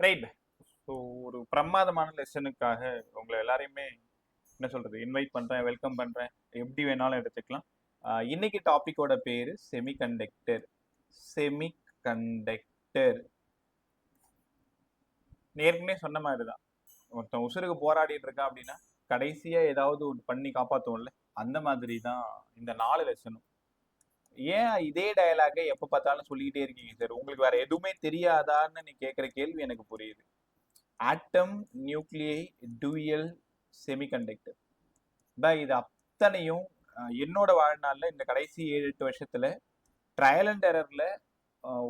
Right. So ஒரு பிரமாதமான லெசனுக்காக உங்களை எல்லாரையுமே என்ன சொல்றது இன்வைட் பண்றேன், வெல்கம் பண்றேன். எப்படி வேணாலும் எடுத்துக்கலாம். இன்னைக்கு டாபிக்கோட பேரு செமிகண்டக்டர். செமிகண்டக்டர் ஏற்கனவே சொன்ன மாதிரி தான். ஒருத்தன் உசுருக்கு போராடிட்டு இருக்கான் அப்படின்னா கடைசியா ஏதாவது ஒன்று பண்ணி காப்பாற்றுவோம்ல, அந்த மாதிரி தான் இந்த 4 லெசனும். ஏன் இதே டயலாகை எப்ப பார்த்தாலும் சொல்லிக்கிட்டே இருக்கீங்க சார், உங்களுக்கு வேற எதுவுமே தெரியாதான்னு நீ கேட்குற கேள்வி எனக்கு புரியுது. ஆட்டம், நியூக்ளியை, டூயல், செமிகண்டக்டர். இது அத்தனையும் என்னோட வாழ்நாள்ல இந்த கடைசி 7-8 வருஷத்துல ட்ரையல் அண்ட் எரர்ல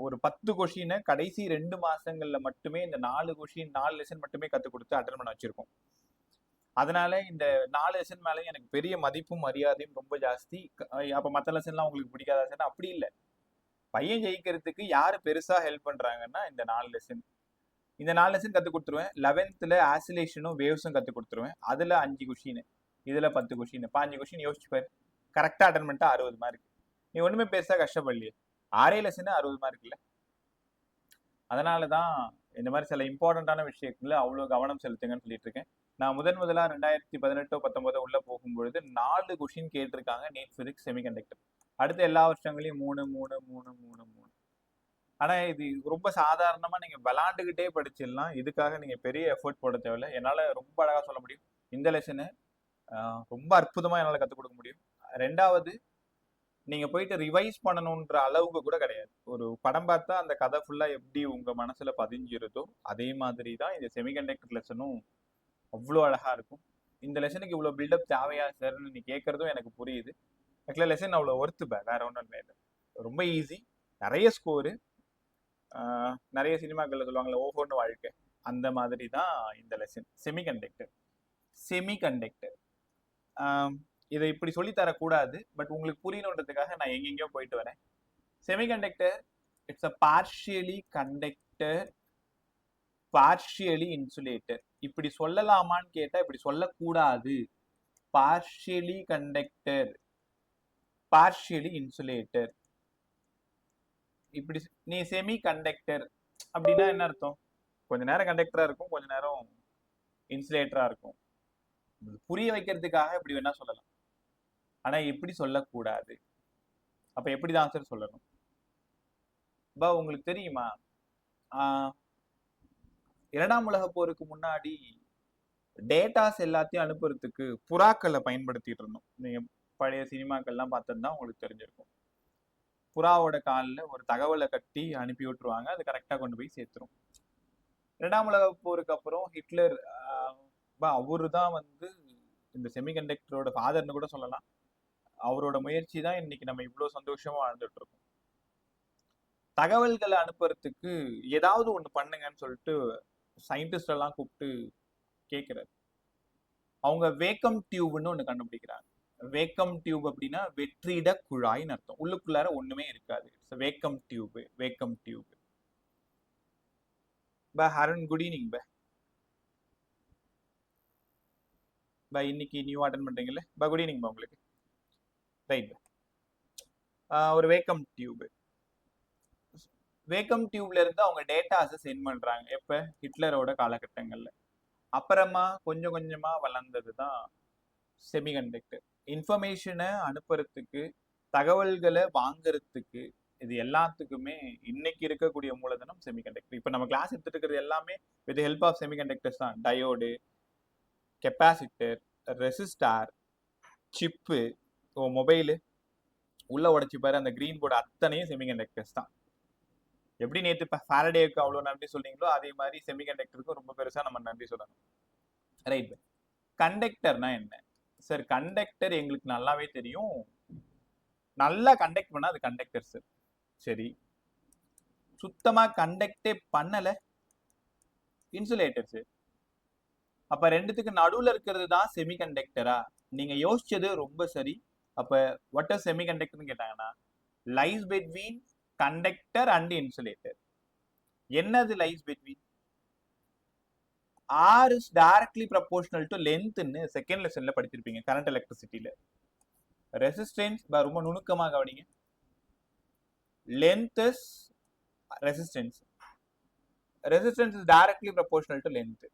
ஒரு 10 கொஷினை கடைசி 2 மாசங்கள்ல மட்டுமே இந்த 4 கொஷின் 4 லெசன் மட்டுமே கற்றுக் கொடுத்து அட்டன் பண்ண வச்சிருக்கோம். அதனால இந்த 4 லெசன் மேலே எனக்கு பெரிய மதிப்பும் மரியாதையும் ரொம்ப ஜாஸ்தி. அப்ப மற்ற லெசன்லாம் உங்களுக்கு பிடிக்காத லெசன் அப்படி இல்லை. பையன் ஜெயிக்கிறதுக்கு யாரு பெருசா ஹெல்ப் பண்றாங்கன்னா இந்த 4 லெசன். இந்த 4 லெசன் கற்றுக் கொடுத்துருவேன். 11th ஆசிலேஷனும் வேவ்ஸும் கற்றுக் கொடுத்துருவேன். அதுல 5 கொஷின், இதுல 10 கொஷின், 15 கொஷின் யோசிச்சு பாரு. கரெக்டா அட்டன் பண்ணிட்டா 60 மார்க். நீ ஒண்ணுமே பெருசா கஷ்டப்படலையே. 6 லெசன் 60 மார்க் இல்லை. அதனாலதான் இந்த மாதிரி சில இம்பார்ட்டன்டான விஷயத்துல அவ்வளவு கவனம் செலுத்துங்கன்னு சொல்லிட்டு இருக்கேன். நான் முதலா 2018-19 உள்ள போகும்பொழுது 4 கொஷின் கேட்டிருக்காங்க நீட் பிசிக்ஸ் செமிகண்டக்டர். அடுத்த எல்லா வருஷங்களையும் 3 3 3 3 3. ஆனா இது ரொம்ப சாதாரணமா நீங்க விளாண்டுகிட்டே படிச்சிடலாம். இதுக்காக நீங்க பெரிய எஃபர்ட் போட தேவையில்லை. என்னால ரொம்ப அழகா சொல்ல முடியும். இந்த லெசனு ரொம்ப அற்புதமா என்னால கற்றுக் கொடுக்க முடியும். 2வது, நீங்க போயிட்டு ரிவைஸ் பண்ணணுன்ற அளவுக்கு கூட கிடையாது. ஒரு படம் பார்த்தா அந்த கதை ஃபுல்லா எப்படி உங்க மனசுல பதிஞ்சிருதோ அதே மாதிரி தான் இந்த செமிகண்டக்டர் லெசனும் அவ்வளோ அழகா இருக்கும். இந்த லெசனுக்கு இவ்வளோ பில்டப் தேவையா சார்னு நீ கேட்கறதும் எனக்கு புரியுது. ஆக்சுவலாக லெசன் அவ்வளோ ஒர்த்து வேற ஒன்றும் இல்லை. ரொம்ப ஈஸி, நிறைய ஸ்கோரு. நிறைய சினிமாக்கள்ல சொல்லுவாங்கல்ல ஓஹோன்னு வாழ்க்கை, அந்த மாதிரி தான் இந்த லெசன். செமிகண்டக்டர். செமிகண்டக்டர் இதை இப்படி சொல்லி தரக்கூடாது, பட் உங்களுக்கு புரியணுன்றதுக்காக நான் எங்கெங்கயோ போயிட்டு வரேன். Semiconductor it's a partially conductor, partially insulator. இப்படி சொல்லலாமான்னு கேட்டா இப்படி சொல்லக்கூடாது. Partially conductor, partially insulator. இப்படி நீ செமி கண்டக்டர் அப்படின்னா என்ன அர்த்தம்? கொஞ்ச நேரம் கண்டக்டரா இருக்கும், கொஞ்ச நேரம் இன்சுலேட்டரா இருக்கும். புரிய வைக்கிறதுக்காக இப்படி வேணா சொல்லலாம், ஆனா எப்படி சொல்லக்கூடாது. அப்ப எப்படிதான் ஆன்சர் சொல்லணும்? உங்களுக்கு தெரியுமா, 2ஆம் உலக போருக்கு முன்னாடி டேட்டாஸ் எல்லாத்தையும் அனுப்புறதுக்கு புறாக்களை பயன்படுத்திட்டு இருந்தோம். நீங்க பழைய சினிமாக்கள்லாம் பார்த்ததுதான் உங்களுக்கு தெரிஞ்சிருக்கும். புறாவோட காலில் ஒரு தகவலை கட்டி அனுப்பி விட்டுருவாங்க, அது கரெக்டா கொண்டு போய் சேர்த்துரும். 2ஆம் உலக போருக்கு அப்புறம் ஹிட்லர் அவரு தான் இந்த செமிகண்டக்டரோட ஃபாதர்னு கூட சொல்லலாம். அவரோட முயற்சி தான் இன்னைக்கு நம்ம இவ்வளவு சந்தோஷமா வாழ்ந்துட்டு இருக்கோம். தகவல்களை அனுப்புறதுக்கு ஏதாவது ஒண்ணு பண்ணுங்கன்னு சொல்லிட்டு சயின்டிஸ்ட் எல்லாம் கூப்பிட்டு கேட்கிறாரு. அவங்க வேக்கம் டியூப்னு ஒண்ணு கண்டுபிடிக்கிறாங்க. வேக்கம் டியூப் அப்படின்னா வெற்றிட குழாய்னு அர்த்தம். உள்ளுக்குள்ளார ஒண்ணுமே இருக்காது. Vacuum tube, vacuum tube. Haran, good evening இன்னைக்கு நியூ அட்டன் பண்றீங்கல்ல குட் ஈவினிங் உங்களுக்கு. ரைட். ஒரு வேக்கம் டியூப். வேக்கம் டியூப்ல இருந்து அவங்க டேட்டாஸை சென்ட் பண்றாங்க. எப்ப? ஹிட்லரோட காலகட்டங்கள்ல. அப்புறமா கொஞ்சம் கொஞ்சமா வளர்ந்தது தான் செமிகண்டக்டர். இன்ஃபர்மேஷனை அனுப்புறதுக்கு, தகவல்களை வாங்குறதுக்கு, இது எல்லாத்துக்குமே இன்னைக்கு இருக்கக்கூடிய மூலதனம் செமிகண்டக்டர். இப்ப நம்ம கிளாஸ் எடுத்துட்டு இருக்கிறது எல்லாமே வித் ஹெல்ப் ஆஃப் செமிகண்டக்டர்ஸ் தான். Diode, capacitor, resistor, chip, mobile உள்ள உடைச்சு பாரு, அந்த கிரீன் போர்டு அத்தனையும் செமிகண்டக்டர்ஸ் தான். எப்படி நேற்று ஃபாரடேக்கு அவ்வளவு நன்றி சொன்னீங்களோ அதே மாதிரி செமிகண்டக்டருக்கும் ரொம்ப பெருசா நம்ம நன்றி சொல்லணும். ரைட். கண்டக்டர்னா என்ன சார்? கண்டக்டர் எங்களுக்கு நல்லாவே தெரியும். நல்லா கண்டக்ட் பண்ணா அது கண்டக்டர் சார். சரி, சுத்தமா கண்டக்டே பண்ணல, இன்சுலேட்டர் சார். அப்ப ரெண்டுத்துக்கு நடுவுல இருக்கிறது தான் செமிகண்டக்டரா? நீங்க யோசிச்சது ரொம்ப சரி. அப்ப வாட் இஸ் செமிகண்டக்டர்னு கேட்டாங்கன்னா, lies between conductor and insulator. என்னது lies between? R is directly proportional to length ன்னு செகண்ட் லெசன்ல படிச்சிருப்பீங்க கரண்ட் எலக்ட்ரிசிட்டியில. ரெசிஸ்டன்ஸ் ரொம்ப நுணுக்கமா கவனிங்க. Length is resistance, resistance is directly proportional to length,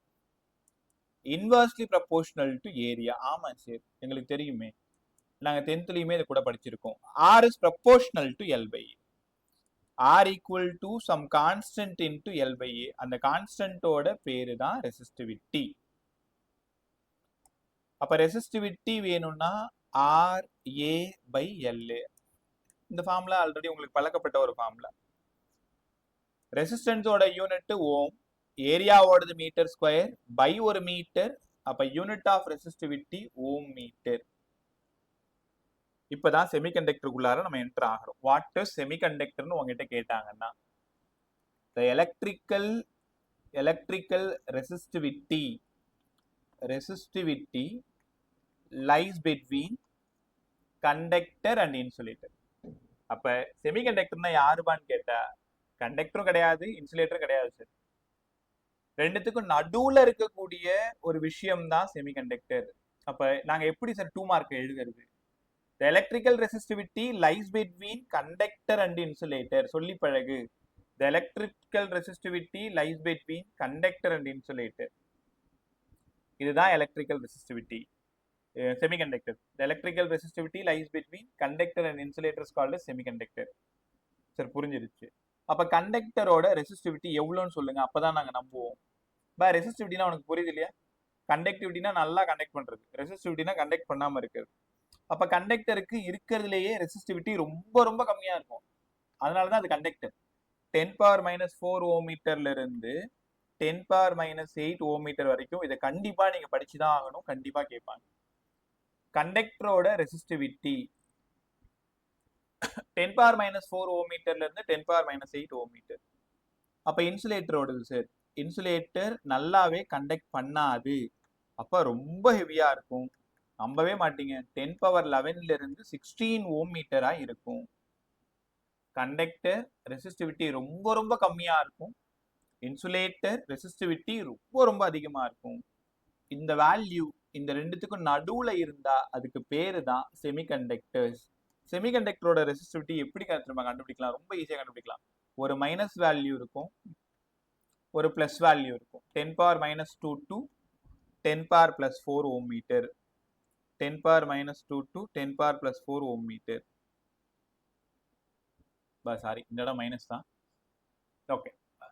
inversely proportional to area. ஆமா சார், எங்களுக்கு தெரியுமே, நாங்க 10th இதை கூட படிச்சிருக்கோம். R is proportional to L by A. R equal to some constant into L by A. அந்த கான்ஸ்டன்டோட பேரு தான் ரெசிஸ்டிவிட்டி. அப்ப ரெசிஸ்டிவிட்டி வேணும்னா R A by L A. இந்த ஃபார்முலா ஆல்ரெடி உங்களுக்கு பழக்கப்பட்ட ஒரு ஃபார்முலா. ரெசிஸ்டன்ஸோட யூனிட் ஓம், ஏரியாவோடது மீட்டர் ஸ்கொயர் பை ஒரு மீட்டர். அப்ப unit of resistivity ohm metre. இப்பதான் செமிகண்டக்டருக்குள்ளார நம்ம என்டர் ஆகிறோம். வாட் இஸ் செமிகண்டக்டர்னு உங்ககிட்ட கேட்டாங்கன்னா, the electrical resistivity lies between conductor and insulator. அப்ப செமிகண்டக்டர்னா யாருபான்னு கேட்டா, கண்டக்டரும் கிடையாது, இன்சுலேட்டரும் கிடையாது சார். ரெண்டுத்துக்கும் நடுவுல இருக்கக்கூடிய ஒரு விஷயம் தான் செமிகண்டக்டர். அப்ப நாங்க எப்படி சார் 2 மார்க் எழுதுறது? The electrical resistivity lies between conductor and insulator. சொல்லி பழகு. The electrical resistivity lies between conductor and insulator. இதுதான் electrical resistivity. Semiconductor. The electrical resistivity lies between conductor and insulator is called as semiconductor. Sir புரிஞ்சிருச்சு. அப்ப கண்டக்டரோட resistivity எவ்வளோன்னு சொல்லுங்க, அப்பதான் நாங்க நம்புவோம். பா ரெசிஸ்டிவிட்டினா உனக்கு புரியுது இல்லையா? கண்டக்டிவிட்டினா நல்லா கண்டக்ட் பண்றது, ரெசிஸ்டிவிட்டினா கண்டக்ட் பண்ணாம இருக்கிறது. அப்ப கண்டக்டருக்கு இருக்கிறதுலேயே ரெசிஸ்டிவிட்டி ரொம்ப ரொம்ப கம்மியா இருக்கும். அதனாலதான் அது கண்டக்டர். 10⁻⁴ ஓமீட்டர்ல இருந்து 10⁻⁸ ஓமீட்டர் வரைக்கும் இதை கண்டிப்பா நீங்க படிச்சுதான் ஆகணும், கண்டிப்பா கேட்பாங்க. கண்டக்டரோட ரெசிஸ்டிவிட்டி 10⁻⁴ ஓமீட்டர்ல இருந்து 10⁻⁸ ஓமீட்டர். அப்ப இன்சுலேட்டரோடது சார், இன்சுலேட்டர் நல்லாவே கண்டக்ட் பண்ணாது, அப்ப ரொம்ப ஹெவியா இருக்கும், நம்பவே மாட்டீங்க. 10⁻11ல இருந்து 16 ஓமீட்டரா இருக்கும். கண்டக்டர் ரெசிஸ்டிவிட்டி ரொம்ப ரொம்ப கம்மியா இருக்கும், இன்சுலேட்டர் ரெசிஸ்டிவிட்டி ரொம்ப ரொம்ப அதிகமா இருக்கும். இந்த வேல்யூ இந்த ரெண்டுத்துக்கும் நடுவுல இருந்தா அதுக்கு பேரு தான் செமிகண்டக்டர்ஸ். செமிகண்டக்டரோட ரெசிஸ்டிவிட்டி எப்படி கண்டுபிடிக்கலாம்? ரொம்ப ஈஸியா கண்டுபிடிக்கலாம். ஒரு மைனஸ் வேல்யூ இருக்கும், ஒரு பிளஸ் வேல்யூ இருக்கும். 10⁻⁻2 to 10⁻+4 ohm metre, 10⁻⁻2 to 10⁻+4 ohm metre. Sorry, இந்த இடம் மைனஸ் தான். ஓகே,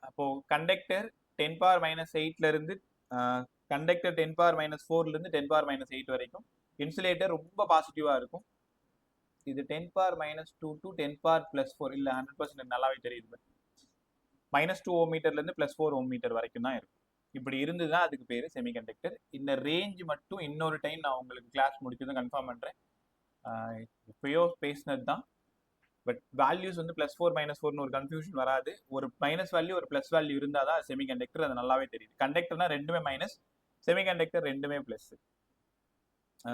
அப்போ கண்டக்டர் 10⁻⁻8ல இருந்து கண்டக்டர் 10⁻⁴ இருந்து 10⁻⁸ வரைக்கும். இன்சுலேட்டர் ரொம்ப பாசிட்டிவா இருக்கும். இது 10⁻⁻2 to 10⁻+4 இல்ல 100% நல்லாவே தெரியுது. -2 ஓம் மீட்டர்ல இருந்து +4 ஓம் மீட்டர் வரைக்கும் தான் இருக்கும். இப்படி இருந்துதான் அதுக்கு பேரு செமிகண்டக்டர். இந்த ரேஞ்ச் மட்டும் இன்னொரு டைம் நான் உங்களுக்கு கிளாஸ் முடிச்சதும் கன்ஃபார்ம் பண்றேன். இப்பயோ பேசினது தான். பட் வேல்யூஸ் வந்து +4 -4ன்னு ஒரு கன்ஃபியூஷன் வராது. ஒரு மைனஸ் வேல்யூ ஒரு பிளஸ் வேல்யூ இருந்தால் தான் செமிகண்டக்டர், அது நல்லாவே தெரியுது. கண்டக்டர்னா ரெண்டுமே மைனஸ், செமிகண்டக்டர் ரெண்டுமே பிளஸ்.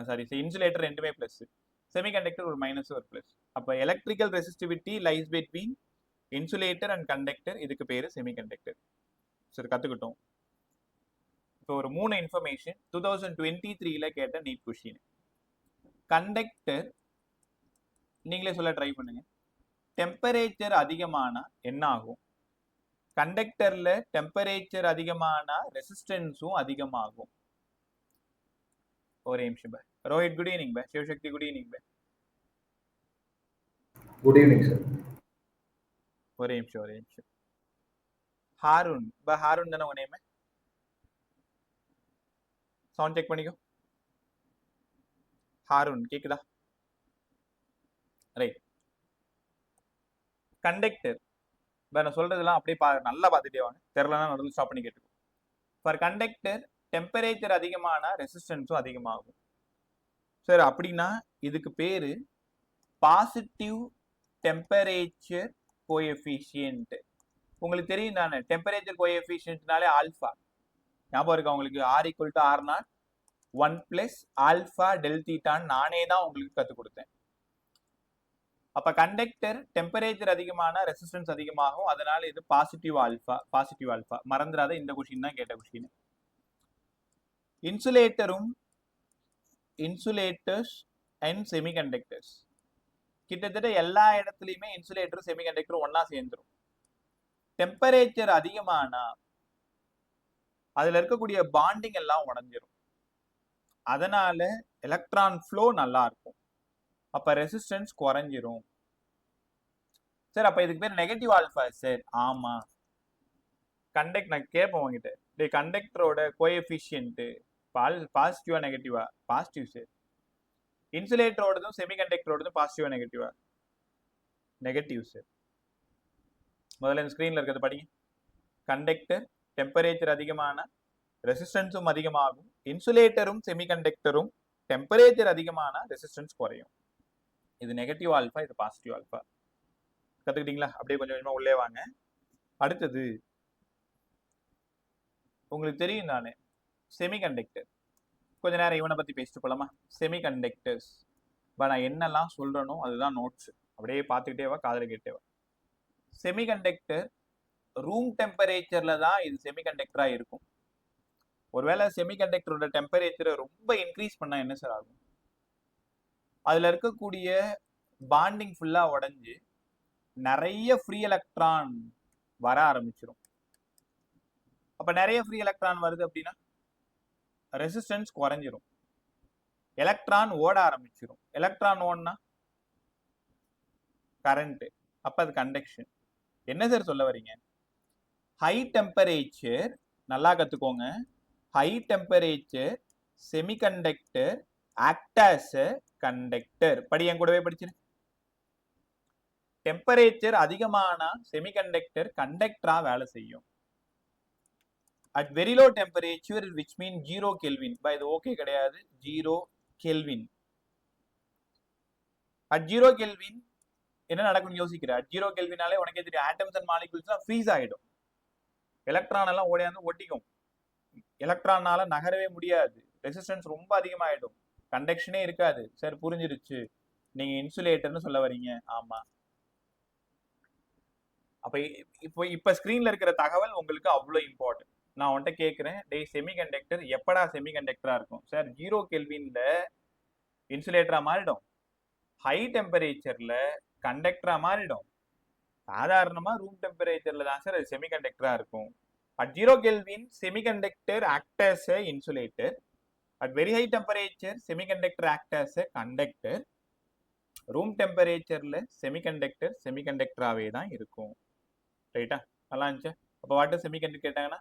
சாரி, இன்சுலேட்டர் ரெண்டுமே பிளஸ், செமிகண்டக்டர் ஒரு மைனஸ் ஒரு பிளஸ். அப்போ electrical resistivity lies between insulator and conductor, இதுக்கு பேரு செமிகண்டக்டர். சரி, கத்துக்கிட்டோம். இப்போ ஒரு 3 இன்ஃபர்மேஷன் 2023ல கேட்ட நீட் கொஸ்டின். கண்டக்டர் நீங்களே சொல்ல ட்ரை பண்ணுங்க. டெம்பரேச்சர் அதிகமானா என்ன ஆகும்? கண்டக்டர்ல டெம்பரேச்சர் அதிகமானா ரெசிஸ்டன்ஸும் அதிகமாகும். ஒரே நிமிஷம் bye. Rohit good evening bye. Sivasakthi good evening bye. Good evening sir. ஒரே நிமிஷம். ஹாரூன் பை. ஹாரூன் தானே உன் நேம்? சவுண்ட் செக் பண்ணிக்கோ. ஹாரூன் கேக்குதா? ரைட். கண்டக்டர் நான் சொல்றதெல்லாம் அப்படியே நல்லா பார்த்துட்டே வாங்க, தெரியலன்னா நடுவில் ஸ்டாப் பண்ணி கேட்டுக்கோ. ஃபார் கண்டக்டர் டெம்பரேச்சர் அதிகமானா ரெசிஸ்டன்ஸும் அதிகமாகும். சார் அப்படின்னா இதுக்கு பேரு பாசிட்டிவ் டெம்பரேச்சர் கோஎஃபிஷியன்ட். உங்களுக்கு தெரியும் தானே, டெம்பரேச்சர் கோஎஃபிஷியன்ட்னாலே ஆல்ஃபா. ஞாபகம் இருக்கா உங்களுக்கு? R = R0 1 + ஆல்ஃபா டெல் தீட்டான்னு நானே தான் உங்களுக்கு கற்றுக் கொடுத்தேன். அப்ப கண்டக்டர் டெம்பரேச்சர் அதிகமான ரெசிஸ்டன்ஸ் அதிகமாகும், அதனால இது பாசிட்டிவ் ஆல்ஃபா. மறந்துடாத, இந்த கொஸ்டின் தான் கேட்ட கொஸ்டின். இன்சுலேட்டர்ஸ் அண்ட் செமிகண்டக்டர்ஸ், கிட்டத்தட்ட எல்லா இடத்துலையுமே இன்சுலேட்டரும் செமிகண்டக்டரும் ஒன்னா சேர்ந்துரும். டெம்பரேச்சர் அதிகமானா அதுல இருக்கக்கூடிய பாண்டிங் எல்லாம் உடஞ்சிரும். அதனால எலக்ட்ரான் ஃப்ளோ நல்லா இருக்கும். அப்ப ரெசிஸ்டன்ஸ் குறைஞ்சிரும். சார் அப்ப இதுக்கு பேர் நெகட்டிவ் ஆல்பா சார். ஆமா, நான் கேட்போம் உங்ககிட்ட, கண்டக்டரோட கோஎஃபிஷியன்ட் பாசிட்டிவா நெகட்டிவா? Positive sir. இன்சுலேட்டரோடதும் செமிகண்டக்டரோடதும் பாசிட்டிவா நெகட்டிவா? Negative sir. முதல்ல இந்த ஸ்கிரீன்ல இருக்கிறது படிங்க. கண்டக்டர் டெம்பரேச்சர் அதிகமான ரெசிஸ்டன்ஸும் அதிகமாகும். இன்சுலேட்டரும் செமிகண்டக்டரும் டெம்பரேச்சர் அதிகமான ரெசிஸ்டன்ஸ் குறையும். இது நெகட்டிவ் ஆல்பா, இது பாசிட்டிவ் ஆல்பா. கத்துக்கிட்டீங்களா? அப்படியே கொஞ்சம் கொஞ்சமா உள்ளே வாங்க. அடுத்தது உங்களுக்கு தெரியும் தானே செமிகண்டக்டர். கொஞ்ச நேரம் இவனை பத்தி பேசிட்டு போலாமா? செமிகண்டக்டர்ஸ். நான் என்னெல்லாம் சொல்றனோ அதுதான் நோட்ஸ். அப்படியே பார்த்துக்கிட்டே வா, காதுல கேட்டே வா. செமிகண்டக்டர் ரூம் டெம்பரேச்சர்ல தான் இது செமிகண்டக்டரா இருக்கும். ஒருவேளை செமிகண்டக்டரோட டெம்பரேச்சரை ரொம்ப இன்க்ரீஸ் பண்ணா என்ன சார் ஆகும்? அதுல இருக்கக்கூடிய பாண்டிங் ஃபுல்லா உடைஞ்சு நிறைய ஃப்ரீ எலக்ட்ரான் வர ஆரம்பிச்சிடும். அப்ப நிறைய ஃப்ரீ எலக்ட்ரான் வருது அப்படின்னா ரெசிஸ்டன்ஸ் குறைஞ்சிரும், எலக்ட்ரான் ஓட ஆரம்பிச்சிடும். எலக்ட்ரான் ஓடனா கரண்ட், அப்ப அது கண்டக்ஷன். என்ன சார் சொல்ல வரீங்க? ஹை டெம்பரேச்சர், நல்லா கத்துக்கோங்க, high temperature semiconductor act as a conductor. படி, என் கூடவே படிச்சிரு. டெம்பரேச்சர் அதிகமான செமிகண்டக்டர் கண்டக்டரா வேலை செய்யும். at very low temperature, which means 0 Kelvin. by the okay கிடையாது, 0 Kelvin. at 0 Kelvin என்ன நடக்கும்னு யோசிக்கிற? at 0 Kelvinனாலே உனக்கே தெரியும், ஆட்டம்ஸ் அண்ட் மாலிகுல்ஸ் ஃப்ரீஸ் ஆயிடும். எலக்ட்ரான் எல்லாம் ஓடியாந்து ஒட்டிக்கும். எலக்ட்ரானால நகரவே முடியாது. ரெசிஸ்டன்ஸ் ரொம்ப அதிகமாயிடும், கண்டக்ஷனே இருக்காது. சார் புரிஞ்சிருச்சு, நீங்க இன்சுலேட்டர்னு சொல்ல வரீங்க. ஆமா. அப்ப இப்ப ஸ்கிரீன்ல இருக்கிற தகவல் உங்களுக்கு அவ்வளவு இம்பார்ட்டன்ட். நான் உன்கிட்ட கேட்கிறேன், டேய் செமிகண்டக்டர் எப்படா செமிகண்டக்டரா இருக்கும்? சார் 0 கெல்வின்ல இன்சுலேட்டரா மாறிடும், ஹை டெம்பரேச்சர்ல கண்டக்டரா மாறிடும். சாதாரணமா ரூம் டெம்பரேச்சர்ல தான் சார் அது செமிகண்டக்டரா இருக்கும். at 0 Kelvin semiconductor act as a insulator. at very high temperature semiconductor act as a conductor. Room டெம்பரேச்சர்ல செமிகண்டக்டராகவே தான் இருக்கும். ரைட்டா? நல்லா இருந்துச்சு. அப்போ வாட் இஸ் செமிகண்டக்டர் கேட்டாங்கன்னா,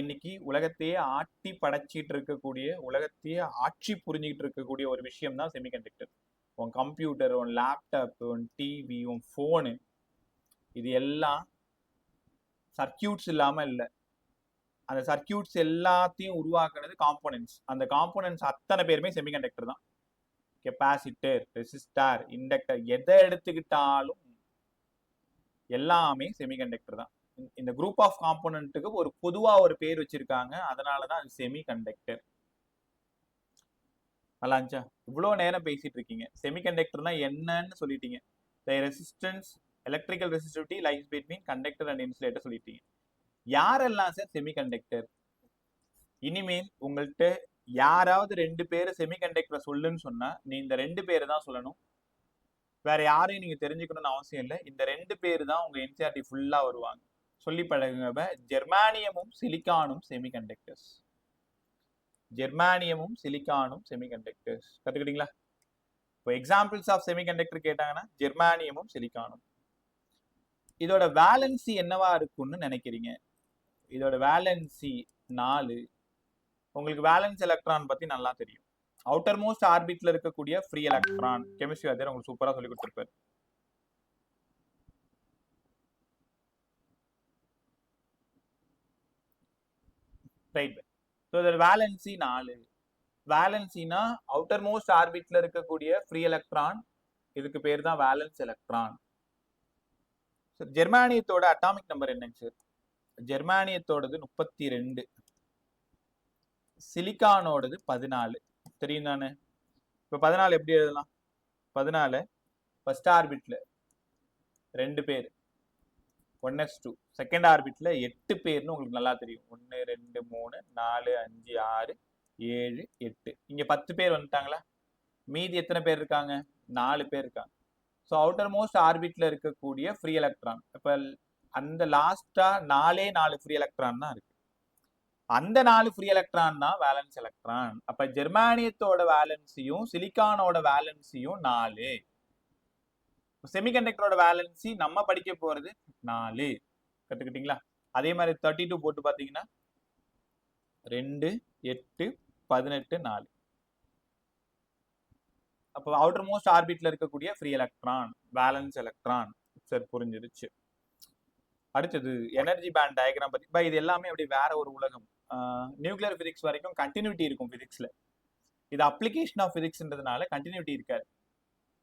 இன்னைக்கு உலகத்தையே ஆட்டி படைச்சிட்டு இருக்கக்கூடிய, உலகத்தையே ஆட்சி புரிஞ்சுக்கிட்டு இருக்கக்கூடிய ஒரு விஷயம் தான் செமிகண்டக்டர். உன் கம்ப்யூட்டர், உன் லேப்டாப், உன் டிவி, உன் ஃபோனு, இது எல்லாம் சர்க்கியூட்ஸ் இல்லாம இல்லை. அந்த சர்க்கியூட்ஸ் எல்லாத்தையும் உருவாக்குறது காம்போனன்ட்ஸ். அந்த காம்போனன்ட்ஸ் அத்தனை பேருமே செமிகண்டக்டர் தான். கெப்பாசிட்டர், ரெசிஸ்டார், இண்டக்டர், எதை எடுத்துக்கிட்டாலும் எல்லாமே செமிகண்டக்டர் தான். இந்த குரூப் ஆஃப் காம்போனன்ட்டுக்கு ஒரு பொதுவா ஒரு பேர் வச்சிருக்காங்க, அதனாலதான் அது செமிகண்டக்டர். நல்லா இருந்துச்சா? இவ்வளவு நேரம் பேசிட்டு இருக்கீங்க, செமிகண்டக்டர்னா என்னன்னு சொல்லிட்டீங்க. Resistance, electrical resistivity lies between conductor and insulator சொல்லிட்டீங்க. யாரெல்லாம் சார் செமிகண்டக்டர்? இனிமேல் உங்கள்கிட்ட யாராவது 2 பேரு செமிகண்டக்டரை சொல்லுன்னு சொன்னா நீ இந்த 2 பேரை தான் சொல்லணும். வேற யாரையும் நீங்க தெரிஞ்சுக்கணும்னு அவசியம் இல்லை. இந்த 2 பேரு தான் உங்க என்சிஆர்டி ஃபுல்லா வருவாங்க. சொல்லி பழகுங்க. ஜெர்மானியமும் சிலிக்கானும் செமிகண்டக்டர்ஸ். ஜெர்மானியமும் சிலிக்கானும் செமிகண்டக்டர்ஸ். கத்துக்கிட்டீங்களா? இப்போ எக்ஸாம்பிள்ஸ் ஆஃப் செமிகண்டக்டர் கேட்டாங்கன்னா ஜெர்மானியமும் சிலிக்கானும். இதோட வேலன்சி என்னவா இருக்கும்னு நினைக்கிறீங்க? இதோட வேலன்சி 4. உங்களுக்கு வேலன்ஸ் எலக்ட்ரான் பத்தி நல்லா தெரியும். அவுட்டர் மோஸ்ட் ஆர்பிட்ல இருக்கக்கூடிய ஃப்ரீ எலக்ட்ரான், கெமிஸ்ட்ரி வாத்தியார் உங்களுக்கு சூப்பரா சொல்லி கொடுத்திருப்பாரு. ரைட். ஸோ இதோட வேலன்சி 4. வேலன்சினா அவுட்டர் மோஸ்ட் ஆர்பிட்ல இருக்கக்கூடிய ஃப்ரீ எலக்ட்ரான், இதுக்கு பேர் தான் வேலன்ஸ் எலக்ட்ரான். ஜெர்மானியத்தோட அட்டாமிக் நம்பர் என்னங்க சார்? ஜெர்மானியத்தோடது 32, சிலிக்கானோடது 14. தெரியும் தானே? இப்போ 14 எப்படி எழுதலாம்? 14 ஃபர்ஸ்ட் ஆர்பிட்ல 2 பேர் 1s2, செகண்ட் ஆர்பிட்ல 8 பேர்னு உங்களுக்கு நல்லா தெரியும். 1 2 3 4 5 6 7 8. இங்க 10 பேர் வந்துட்டாங்களா? மீதி எத்தனை பேர் இருக்காங்க? 4 பேர் இருக்காங்க. ஸோ அவுட்டர் மோஸ்ட் ஆர்பிட்ல இருக்கக்கூடிய ஃப்ரீ எலக்ட்ரான், இப்போ அந்த லாஸ்டா 4 ஃப்ரீ எலக்ட்ரான் தான் இருக்கு. அந்த 4 ஃப்ரீ எலக்ட்ரான் தான் வேலன்ஸ் எலக்ட்ரான். அப்ப ஜெர்மானியத்தோட வேலன்சியும் சிலிக்கானோட வேலன்சியும் 4. செமிகண்டக்டரோட வேலன்சி நம்ம படிக்க போறது 4. கத்துக்கிட்டீங்களா? அதே மாதிரி 32 போட்டு பாத்தீங்கன்னா 2 8 18 4. அப்போ அவுட்டர் மோஸ்ட் ஆர்பிட்ல இருக்கக்கூடிய ஃப்ரீ எலக்ட்ரான் வேலன்ஸ் எலக்ட்ரான். சரி, புரிஞ்சிருச்சு. அடுத்தது எனர்ஜி பேண்ட் டயக்ராம் பத்தி. இது எல்லாமே அப்படி வேற ஒரு உலகம். நியூக்ளியர் பிசிக்ஸ் வரைக்கும் கண்டினியூட்டி இருக்கும் பிசிக்ஸ்ல. இது அப்ளிகேஷன் ஆஃப் பிசிக்ஸ்ன்றதுனால கண்டினியூட்டி இருக்காது.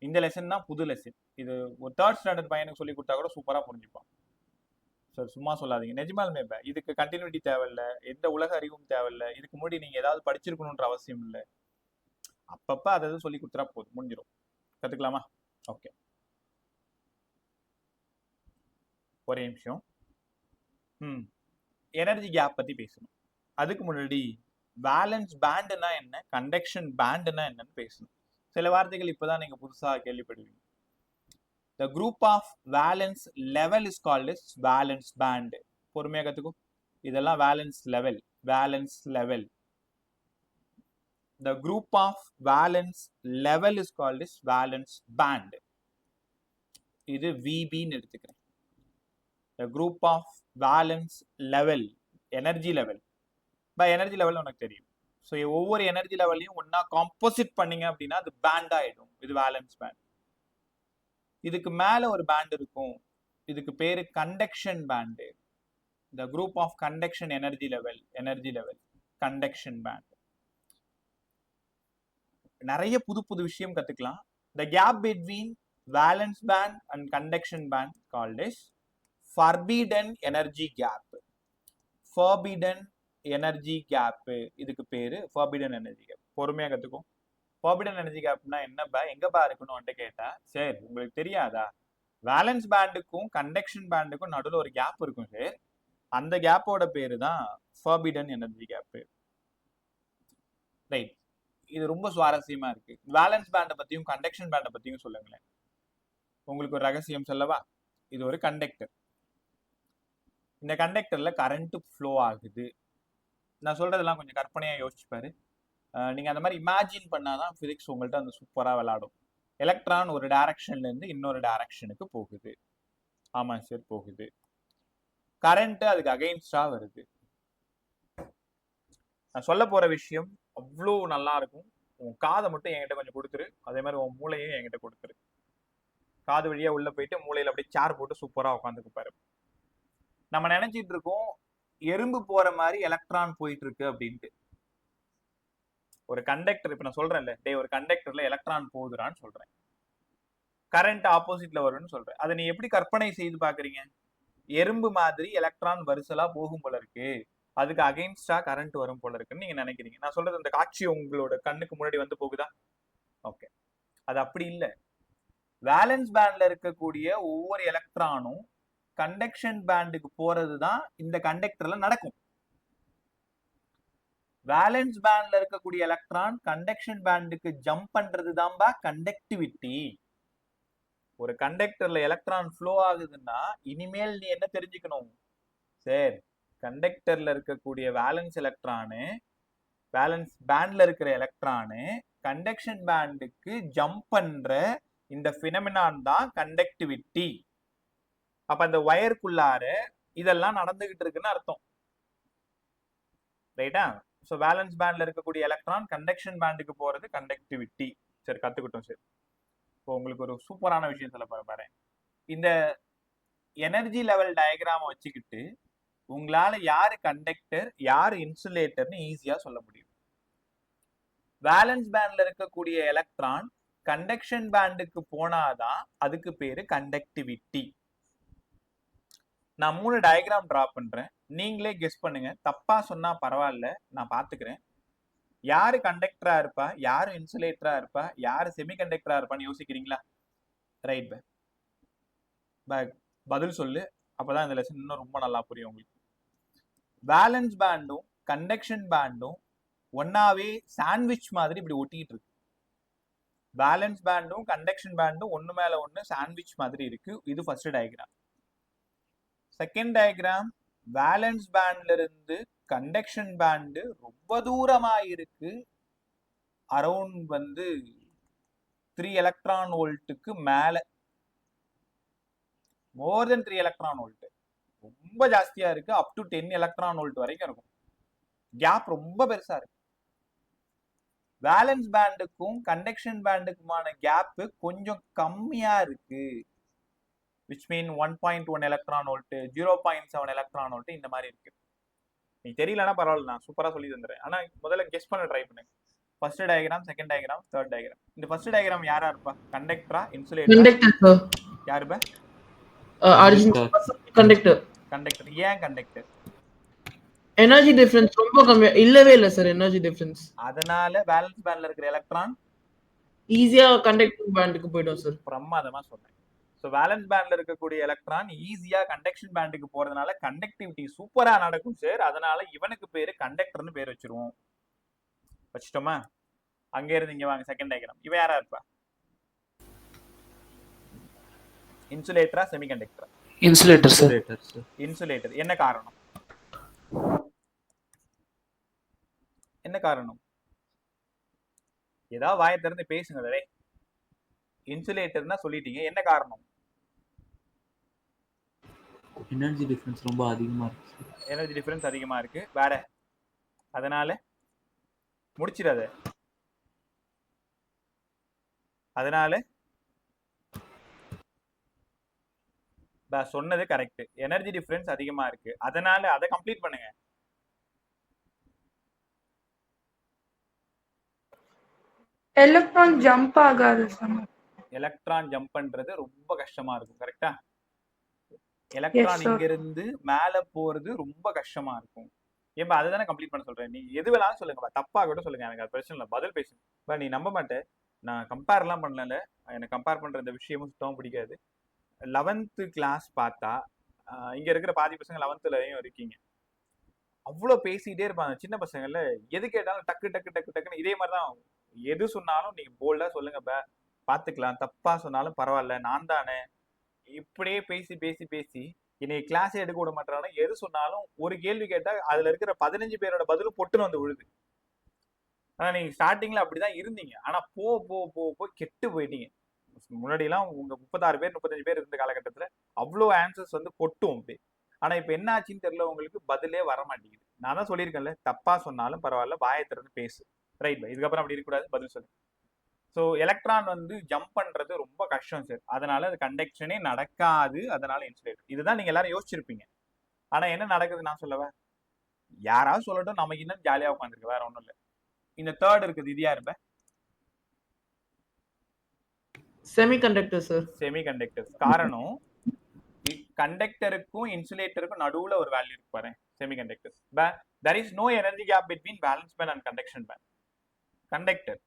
இந்த லெசன் தான் புது லெசன். இது ஒரு 3rd ஸ்டாண்டர்ட் பையனுக்கு சொல்லி கொடுத்தா கூட சூப்பரா புரிஞ்சுப்பான். சார் சும்மா சொல்லாதீங்க, நிஜமாலுமே இதுக்கு கண்டினியூட்டி தேவையில்லை, எந்த உலக அறிவும் தேவையில்லை, இதுக்கு முன்னாடி நீங்க ஏதாவது படிச்சிருக்கணும்ன்ற அவசியம் இல்லை. அப்பப்ப அதை சொல்லி கொடுத்துட்டா போதும், முடிஞ்சிடும். கத்துக்கலாமா? ஓகே, ஒரே நிமிஷம். எனர்ஜி கேப் பத்தி பேசணும். அதுக்கு முன்னாடி வேலன்ஸ் பேண்ட்னா என்ன, கண்டக்ஷன் பேண்ட்னா என்னன்னு பேசணும். சில வார்த்தைகள் இப்பதான் நீங்க புதுசா கேள்விப்படுவீங்க. The group of valence level is called as valence band. பொறுமையா கத்துக்கோ. இதெல்லாம் valence level. Valence level. The group of valence level is called as valence band. இது VB ன்னு எடுத்துக்கிறேன். The group of valence level, energy level. By energy level உனக்கு தெரியும். So ஒவ்வொரு energy லெவலையும் ஒன்னா காம்போசிட் பண்ணீங்க அப்படின்னா அது பேண்ட் ஆயிடும். இது வேலன்ஸ் பேண்ட். இதுக்கு மேல ஒரு பேண்ட் இருக்கும், இதுக்கு பேரு conduction band. The group of conduction energy level, conduction band. நிறைய புது புது விஷயம் கத்துக்கலாம். The gap between valence band and conduction band called as forbidden energy gap. Forbidden energy gap, இதுக்கு பேரு forbidden energy gap. பொறுமையா கத்துக்கோ. forbidden energy gapனா என்னப்பா, எங்கப்பா இருக்கணும்னு கேட்டா, சரி உங்களுக்கு தெரியாதா, வேலன்ஸ் பேண்டுக்கும் கண்டக்ஷன் பேண்டுக்கும் நடுவில் ஒரு கேப் இருக்கும் சார், அந்த கேப்போட பேரு தான் forbidden energy gap. ரைட், இது ரொம்ப சுவாரஸ்யமா இருக்கு. வேலன்ஸ் பேண்டை பத்தியும் கண்டக்ஷன் பேண்டை பத்தியும் சொல்லுங்களேன். உங்களுக்கு ஒரு ரகசியம் சொல்லவா? இது ஒரு கண்டக்டர். இந்த கண்டக்டர்ல கரண்ட் ஃப்ளோ ஆகுது. நான் சொல்றதெல்லாம் கொஞ்சம் கற்பனையா யோசிச்சு பாரு. நீங்க அந்த மாதிரி இமேஜின் பண்ணாதான் பிசிக்ஸ் உங்கள்கிட்ட அந்த சூப்பரா விளையாடும். எலக்ட்ரான் ஒரு டைரக்ஷன்ல இருந்து இன்னொரு டைரக்ஷனுக்கு போகுது. ஆமா சார், போகுது. கரண்ட் அதுக்கு அகைன்ஸ்டா வருது. நான் சொல்ல போற விஷயம் அவ்வளோ நல்லா இருக்கும். உன் காதை மட்டும் என்கிட்ட கொஞ்சம் கொடுத்துரு, அதே மாதிரி உன் மூளையும் என்கிட்ட கொடுத்துரு. காது வழியா உள்ள போயிட்டு மூளையில அப்படியே சேர் போட்டு சூப்பரா உட்காந்துக்கு பாரு. நம்ம நினைச்சிட்டு இருக்கோம் எறும்பு போற மாதிரி எலக்ட்ரான் போயிட்டு இருக்கு அப்படின்ட்டு. ஒரு கண்டக்டர், இப்ப நான் சொல்றேன்ல, ஒரு கண்டக்டர்ல எலக்ட்ரான் போகுதுறான்னு சொல்றேன், கரண்ட் ஆப்போசிட்ல வரும்னு சொல்றேன். அதை நீ எப்படி கற்பனை செய்து பாக்குறீங்க? எறும்பு மாதிரி எலக்ட்ரான் வரிசலா போகும் போல இருக்கு, அதுக்கு அகைன்ஸ்டா கரண்ட் வரும் போல இருக்குன்னு நீங்க நினைக்கிறீங்க. நான் சொல்றது அந்த காட்சி உங்களோட கண்ணுக்கு முன்னாடி வந்து போகுதா? ஓகே, அது அப்படி இல்லை. வேலன்ஸ் பேண்ட்ல இருக்கக்கூடிய ஒவ்வொரு எலக்ட்ரானும் கண்டக்ஷன் பேண்டுக்கு போறதுதான் இந்த கண்டக்டர்ல நடக்கும். வேலன்ஸ் பேண்ட்ல இருக்கக்கூடிய எலக்ட்ரான் கண்டக்ஷன் பேண்டுக்கு ஜம்ப் பண்றது தான்பா கண்டக்டிவிட்டி. ஒரு கண்டக்டர்ல எலக்ட்ரான் ஃப்ளோ ஆகுதுன்னா இனிமேல் நீ என்ன தெரிஞ்சுக்கணும்? சரி, கண்டக்டர்ல இருக்கக்கூடிய வேலன்ஸ் எலக்ட்ரானு, வேலன்ஸ் பேண்ட்ல இருக்கிற எலக்ட்ரானு கண்டக்ஷன் பேண்டுக்கு ஜம்ப் பண்ற இந்த பினமினான் தான் கண்டக்டிவிட்டி. அப்ப அந்த வயருக்குள்ளார இதெல்லாம் நடந்துகிட்டு இருக்குன்னு அர்த்தம். ரைட்டா? ஸோ வேலன்ஸ் பேண்ட்ல இருக்கக்கூடிய எலக்ட்ரான் கண்டக்ஷன் பேண்டுக்கு போறது கண்டக்டிவிட்டி. சரி, கத்துக்கிட்டோம். சரி, இப்போ உங்களுக்கு ஒரு சூப்பரான விஷயம் சொல்ல பாரு. இந்த எனர்ஜி லெவல் டயக்ராம வச்சுக்கிட்டு உங்களால யாரு கண்டக்டர் யாரு இன்சுலேட்டர்னு ஈஸியா சொல்ல முடியும். வேலன்ஸ் பேண்ட்ல இருக்கக்கூடிய எலக்ட்ரான் கண்டக்ஷன் பேண்டுக்கு போனாதான் அதுக்கு பேரு கண்டக்டிவிட்டி. நான் 3 டயக்ராம் டிரா பண்றேன், நீங்களே கெஸ் பண்ணுங்க. தப்பா சொன்னா பரவாயில்ல, நான் பாத்துக்கிறேன். யாரு கண்டக்டரா இருப்பா, யாரு இன்சுலேட்டரா இருப்பா, யாரு செமி கண்டக்டரா இருப்பான்னு யோசிக்கிறீங்களா? ரைட், பதில் சொல்லு, அப்பதான் இந்த லெசன் இன்னும் ரொம்ப நல்லா புரியும் உங்களுக்கு. வேலன்ஸ் பேண்டும் கண்டக்ஷன் பேண்டும் ஒன்னாவே சாண்ட்விச் மாதிரி இப்படி ஒட்டிட்டு இருக்கு. வேலன்ஸ் பேண்டும் கண்டக்ஷன் பேண்டும் ஒன்னு மேல ஒன்னு சாண்ட்விச் மாதிரி இருக்கு. இது first diagram. Second diagram, valence பேண்ட்ல இருந்து கண்டக்ஷன் பேண்டு ரொம்ப தூரமா இருக்கு. அரௌண்ட் வந்து 3 எலக்ட்ரான் வோல்ட்டுக்கு மேல, மோர் தென் 3 எலக்ட்ரான் வோல்ட், ரொம்ப ஜாஸ்தியா இருக்கு. அப் டு 10 எலக்ட்ரான் வோல்ட் வரைக்கும் இருக்கும். கேப் ரொம்ப பெருசா இருக்கு. வேலன்ஸ் பேண்டுக்கும் கண்டக்ஷன் பேண்டுக்குமான கேப் கொஞ்சம் கம்மியா இருக்கு. which mean 1.1 electron volt, 0.7 electron volt இந்த மாதிரி இருக்கு. நீ தெரியலன்னா பரவாயில்ல, நான் சூப்பரா சொல்லி தந்துறேன். ஆனா முதல்ல கெஸ் பண்ண ட்ரை பண்ணுங்க. First diagram, second diagram, third diagram. இந்த ஃபர்ஸ்ட் டயக்ராம் யாரா இருப்பா? கண்டக்டரா, இன்சுலேட்டரா? Conductor sir. யாருப்பா? கண்டக்டர். கண்டக்டர். ஏன் கண்டக்டர்? எனர்ஜி டிஃபரன்ஸ் ரொம்ப கம்மியா இல்லவே இல்ல சார். எனர்ஜி டிஃபரன்ஸ், அதனால வேலன்ஸ் பேண்ட்ல இருக்கிற எலக்ட்ரான் ஈஸியா கண்டக்டிங் பேண்டுக்கு போய்டும் சார். பிரமாதமா சொன்னேன். ஸோ வேலன்ஸ் பேண்ட்ல இருக்கக்கூடிய எலக்ட்ரான் ஈஸியா கண்டக்ஷன் பேண்டுக்கு போறதுனால கண்டக்டிவிட்டி சூப்பரா நடக்கும் சார். அதனால இவனுக்கு பேரு கண்டக்டர்னு பேர் வச்சிருவோம். வச்சிட்டோமா? அங்க இருந்து இங்க வாங்க. Second diagram. இவன் யாரா இருப்பா? இன்சுலேட்டரா, செமிகண்டக்டரா? Insulator sir. இன்சுலேட்டர். என்ன காரணம்? என்ன காரணம்? ஏதாவது வாயை திறந்து பேசுங்க. இன்சுலேட்டர்னா சொல்லிட்டீங்க, என்ன காரணம்? எனர்ஜி டிஃபரன்ஸ் ரொம்ப அதிகமா இருக்கு. எனர்ஜி டிஃபரன்ஸ் அதிகமா இருக்கு. வேற? அதனால முடிச்சிடாத. அதனால சொன்னது கரெக்ட். எனர்ஜி டிஃபரன்ஸ் அதிகமா இருக்கு, அதனால அதை கம்ப்ளீட் பண்ணுங்க. எலக்ட்ரான் ஜம்ப் ஆகாது. எலக்ட்ரான் ஜம்ப் பண்றது ரொம்ப கஷ்டமா இருக்கும். கரெக்டா? எலக்ட்ரான் இங்க இருந்து மேல போறது ரொம்ப கஷ்டமா இருக்கும். ஏன்பா அதுதானே கம்ப்ளீட் பண்ண சொல்றேன். நீ எது வேணாலும் சொல்லுங்க, தப்பா கூட சொல்லுங்க, எனக்கு அது பிரச்சனை இல்லை, பதில் பேசுங்க. நீ நம்ப மாட்டேன், நான் கம்பேர்லாம் பண்ணல. எனக்கு கம்பேர் பண்ற இந்த விஷயமும் சுத்தமா பிடிக்காது. 11th கிளாஸ் பார்த்தா இங்க இருக்கிற பாதி பசங்க 11thலயும் இருக்கீங்க. அவ்வளவு பேசிட்டே இருப்பாங்க சின்ன பசங்கள்ல. எது கேட்டாலும் டக்கு டக்கு டக்கு டக்குன்னு இதே மாதிரிதான். எது சொன்னாலும் நீங்க போல்டா சொல்லுங்க, பாத்துக்கலாம், தப்பா சொன்னாலும் பரவாயில்ல, நான் தானே. இப்படியே பேசி பேசி பேசி இன்னைக்கு கிளாஸ் எடுக்க விட மாட்டாங்க. எது சொன்னாலும் ஒரு கேள்வி கேட்டா அதுல இருக்கிற 15 பேரோட பதிலும் பொட்டுன்னு வந்து விழுது. ஆனா நீங்க ஸ்டார்டிங்ல அப்படிதான் இருந்தீங்க. ஆனா போ போ போ போ கெட்டு போயிட்டீங்க. முன்னாடி எல்லாம் உங்க 36 பேர் 35 பேர் இருந்த காலகட்டத்துல அவ்வளவு ஆன்சர்ஸ் வந்து கொட்டும் அப்படி. ஆனா இப்ப என்ன ஆச்சுன்னு தெரியல, உங்களுக்கு பதிலே வர மாட்டேங்குது. நான் தான் சொல்லியிருக்கேன்ல, தப்பா சொன்னாலும் பரவாயில்ல, வாயை திறந்து பேசு. ரைட் பை, இதுக்கப்புறம் அப்படி இருக்கக்கூடாது, பதில் சொல்லு. ஸோ எலக்ட்ரான் வந்து ஜம்ப் பண்றது ரொம்ப கஷ்டம் சார். அதனால அது கண்டக்ஷனே நடக்காது. அதனால இன்சுலேட்டர். இதுதான் நீங்க எல்லாரும் யோசிச்சிருப்பீங்க. ஆனா என்ன நடக்குது நான் சொல்லவா? யாராவது சொல்லட்டும், நமக்கு இன்னும் ஜாலியா உட்காந்துருக்கு, வேற ஒண்ணும் இல்லை. இந்த தேர்ட் இருக்குது, இது யாருப்ப? Semiconductor sir. செமிகண்டக்டர். காரணம், கண்டக்டருக்கும் இன்சுலேட்டருக்கும் நடுவுல ஒரு வேல்யூ இருக்கு பாரு, semiconductor. there is no energy gap between valence band and conduction band. Conductor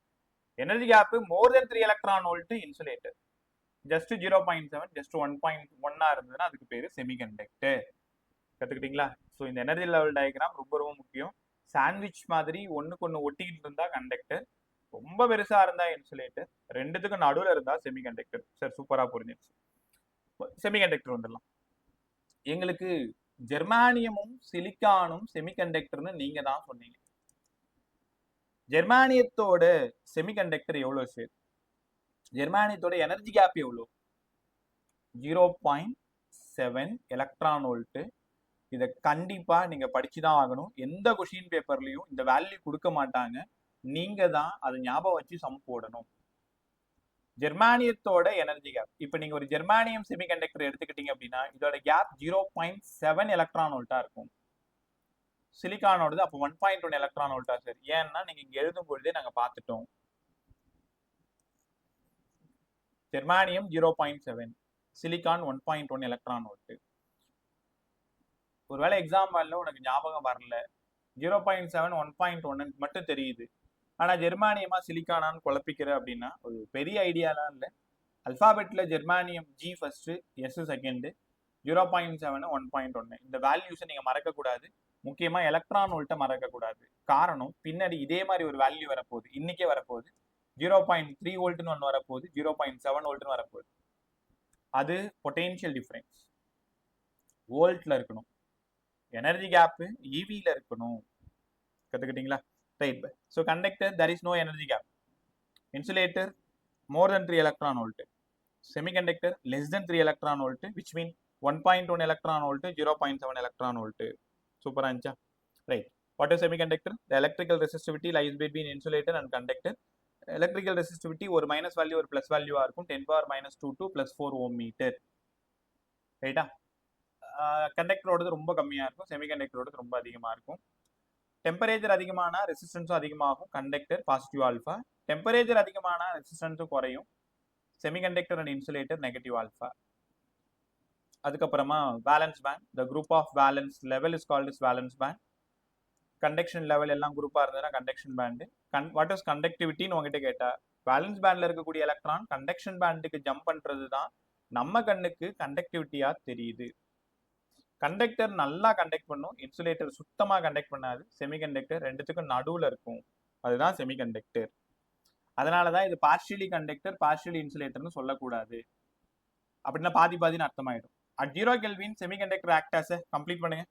energy gap more than 3 electron volt, insulator just 0.7 just 1.1 இருந்ததுன்னா அதுக்கு பேரு செமிகண்டக்டர். கத்துக்கிட்டீங்களா? ஸோ இந்த எனர்ஜி லெவல் டயக்ராம் ரொம்ப ரொம்ப முக்கியம். சாண்ட்விச் மாதிரி ஒண்ணுக்கு ஒண்ணு ஒட்டிக்கிட்டு இருந்தா கண்டக்டர், ரொம்ப பெருசா இருந்தா இன்சுலேட்டர், ரெண்டுத்துக்கும் நடுவுல இருந்தா செமிகண்டக்டர். சார் சூப்பரா புரிஞ்சிருச்சு. செமிகண்டக்டர் வந்துடலாம். எங்களுக்கு ஜெர்மானியமும் சிலிக்கானும் செமிகண்டக்டர்னு நீங்க தான் சொன்னீங்க. ஜெர்மானியத்தோட செமிகண்டக்டர் எவ்வளவு சார்? ஜெர்மானியத்தோட எனர்ஜி கேப் எவ்வளவு? 0.7 எலக்ட்ரான் வோல்ட். இதை கண்டிப்பா நீங்க படிச்சுதான் ஆகணும். எந்த கொஸ்டின் பேப்பர்லயும் இந்த வேல்யூ கொடுக்க மாட்டாங்க. நீங்க தான் அதை ஞாபகம் வச்சு சம் போடணும். ஜெர்மானியத்தோட எனர்ஜி கேப், இப்ப நீங்க ஒரு ஜெர்மானியம் செமிகண்டக்டர் எடுத்துக்கிட்டீங்க அப்படின்னா இதோட கேப் 0.7 எலக்ட்ரான் வோல்ட்டா இருக்கும். சிலிக்கானோடது அப்போ 1.1 எலக்ட்ரான் வோல்ட்டா சார்? ஏன்னா நீங்க இங்க எழுதும் பொழுதே நாங்க பார்த்துட்டோம். ஜெர்மானியம் 0.7, சிலிக்கான் 1.1 எலக்ட்ரான் வோல்ட். ஒருவேளை எக்ஸாம் வரல உனக்கு ஞாபகம் வரல, 0.7 1.1 மட்டும் தெரியுது, ஆனா ஜெர்மானியமா சிலிக்கானான்னு குழப்பிக்கிற அப்படின்னா ஒரு பெரிய ஐடியாலாம் இல்லை. அல்பாபெட்ல ஜெர்மானியம் G ஃபர்ஸ்ட், S செகண்ட், 0.7 1.1 இந்த வேல்யூஸை நீங்க மறக்க கூடாது. முக்கியமா எலக்ட்ரான் வோல்ட்டை மறக்க கூடாது. காரணம், பின்னாடி இதே மாதிரி ஒரு வேல்யூ வரப்போகுது, இன்னைக்கே வரப்போகுது. 0.3 வோல்ட்னு ஒன்று வரப்போகுது, 0.7 வோல்ட்னு வரப்போகுது. அது பொட்டென்ஷியல் டிஃபரன்ஸ் வோல்ட்ல இருக்கணும். எனர்ஜி கேப் ஈவியில் இருக்கணும். கற்றுக்கிட்டீங்களா? Right. So conductor there is no energy gap. Insulator more than 3 electron volt. Semiconductor less than 3 electron volt, which means 1.1 electron volt, 0.7 electron volt. Super ancha. Right. What is semiconductor? The electrical resistivity lies between insulator and conductor. Electrical resistivity ஒரு minus value ஒரு plus வேல்யூவா இருக்கும். 10 power minus 2 to plus 4 ohm meter. ரைட்டா? கண்டக்டரோடது ரொம்ப கம்மியா இருக்கும், செமிகண்டக்டரோடது ரொம்ப அதிகமா இருக்கும். டெம்பரேச்சர் அதிகமான ரெசிஸ்டன்ஸும் அதிகமாகும். Conductor positive alpha. டெம்பரேச்சர் அதிகமான ரெசிஸ்டன்ஸும் குறையும். Semiconductor and insulator negative alpha. அதுக்கப்புறமா valence band. The group of valence level is called is valence band. Conduction level எல்லாம் குரூப்பா இருந்ததுன்னா கண்டக்ஷன் பேண்டு. வாட் இஸ் கண்டக்டிவிட்டின்னு உங்ககிட்ட கேட்டா, வேலன்ஸ் பேண்ட்ல இருக்கக்கூடிய எலக்ட்ரான் கண்டக்ஷன் பேண்டுக்கு ஜம்ப் பண்றது தான் நம்ம கண்ணுக்கு கண்டக்டிவிட்டியா தெரியுது. கண்டக்டர் நல்லா கண்டக்ட் பண்ணும், இன்சுலேட்டர் சுத்தமா கண்டக்ட் பண்ணாது. செமிகண்டக்டர் ரெண்டுத்துக்கும் நடுவுல இருக்கும், அதுதான் செமிகண்டக்டர். அதனாலதான் இது பார்ஷியலி கண்டக்டர் பார்ஷியலி இன்சுலேட்டர்னு சொல்லக்கூடாது. அப்படின்னா பாதி பாதின்னு அர்த்தமாயிடும். At 0 Kelvin semiconductor act as complete பண்ணுங்க.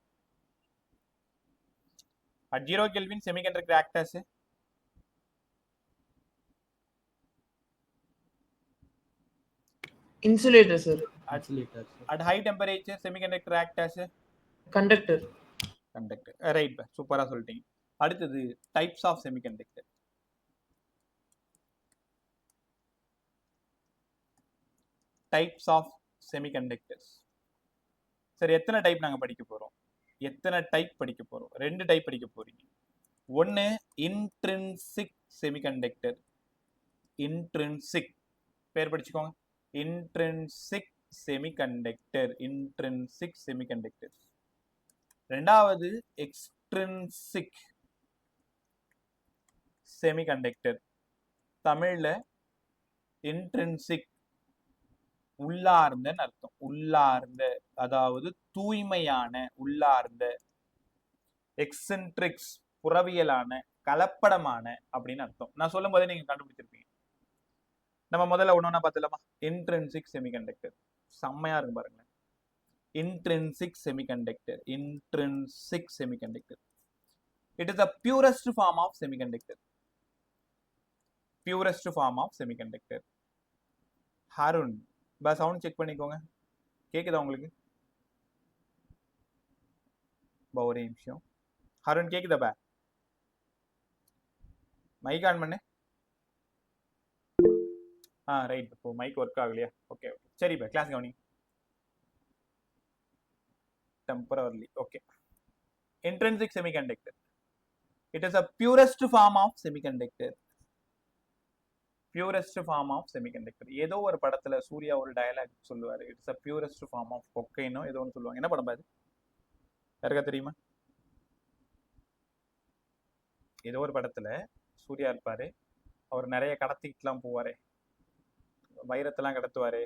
At 0 Kelvin semiconductor act as insulator sir. At high temperature semiconductor act as a conductor. Right, சூப்பரா சொல்லிட்டீங்க. அடுத்தது types of semiconductor. Types of semiconductors. சரி, எத்தனை டைப் நாங்க படிக்க போறோம்? ரெண்டு டைப் படிக்க போறீங்க. ஒன்னு இன்ட்ரின்சிக் செமிகண்டக்டர். இன்ட்ரின்சிக் பேர் படிச்சுக்கோங்க. intrinsic semiconductor. ரெண்டாவது extrinsic semiconductor. தமிழ்ல intrinsic உள்ளார்ந்தன்னு அர்த்தம். உள்ளார்ந்த, அதாவது தூய்மையான, உள்ளார்ந்த. எக்ஸென்ட்ரிக்ஸ் புறவியலான, கலப்படமான அப்படின்னு அர்த்தம். நான் சொல்லும் போதே நீங்க கண்டுபிடிச்சிருப்பீங்க. நம்ம முதல்ல ஒன்னொன்னா பார்த்துலாமா? இன்ட்ரின்சிக் செமிகண்டக்டர் செம்மையா இருக்கும் பாருங்களேன். Intrinsic semiconductor. It is the purest form of semiconductor. Harun sound check பண்ணிக்கோங்க. கேக்குதா உங்களுக்கு? ஒரே நிமிஷம். ஹருண் கேக்குதா? மைக் ஆன் பண்ணு. ரைட். இப்போ மைக் ஒர்க் ஆகலையா? ஓகே. சரி, இப்போ கிளாஸ் கவனி. Temporarily okay. Intrinsic semiconductor. It is a purest form of semiconductor. ஏதோ ஒரு படத்துல சூர்யா ஒரு டயலாக் சொல்லுவாரு. It's a purest form of cocaine ஏதோ ஒன்று சொல்லுவாங்க. என்ன படம் பாது? யாருக்கா தெரியுமா? ஏதோ ஒரு படத்துல சூர்யா இருப்பாரு. அவர் நிறைய கடத்திட்டுலாம் போவாரு, வைரத்தெல்லாம் கடத்துவாரு.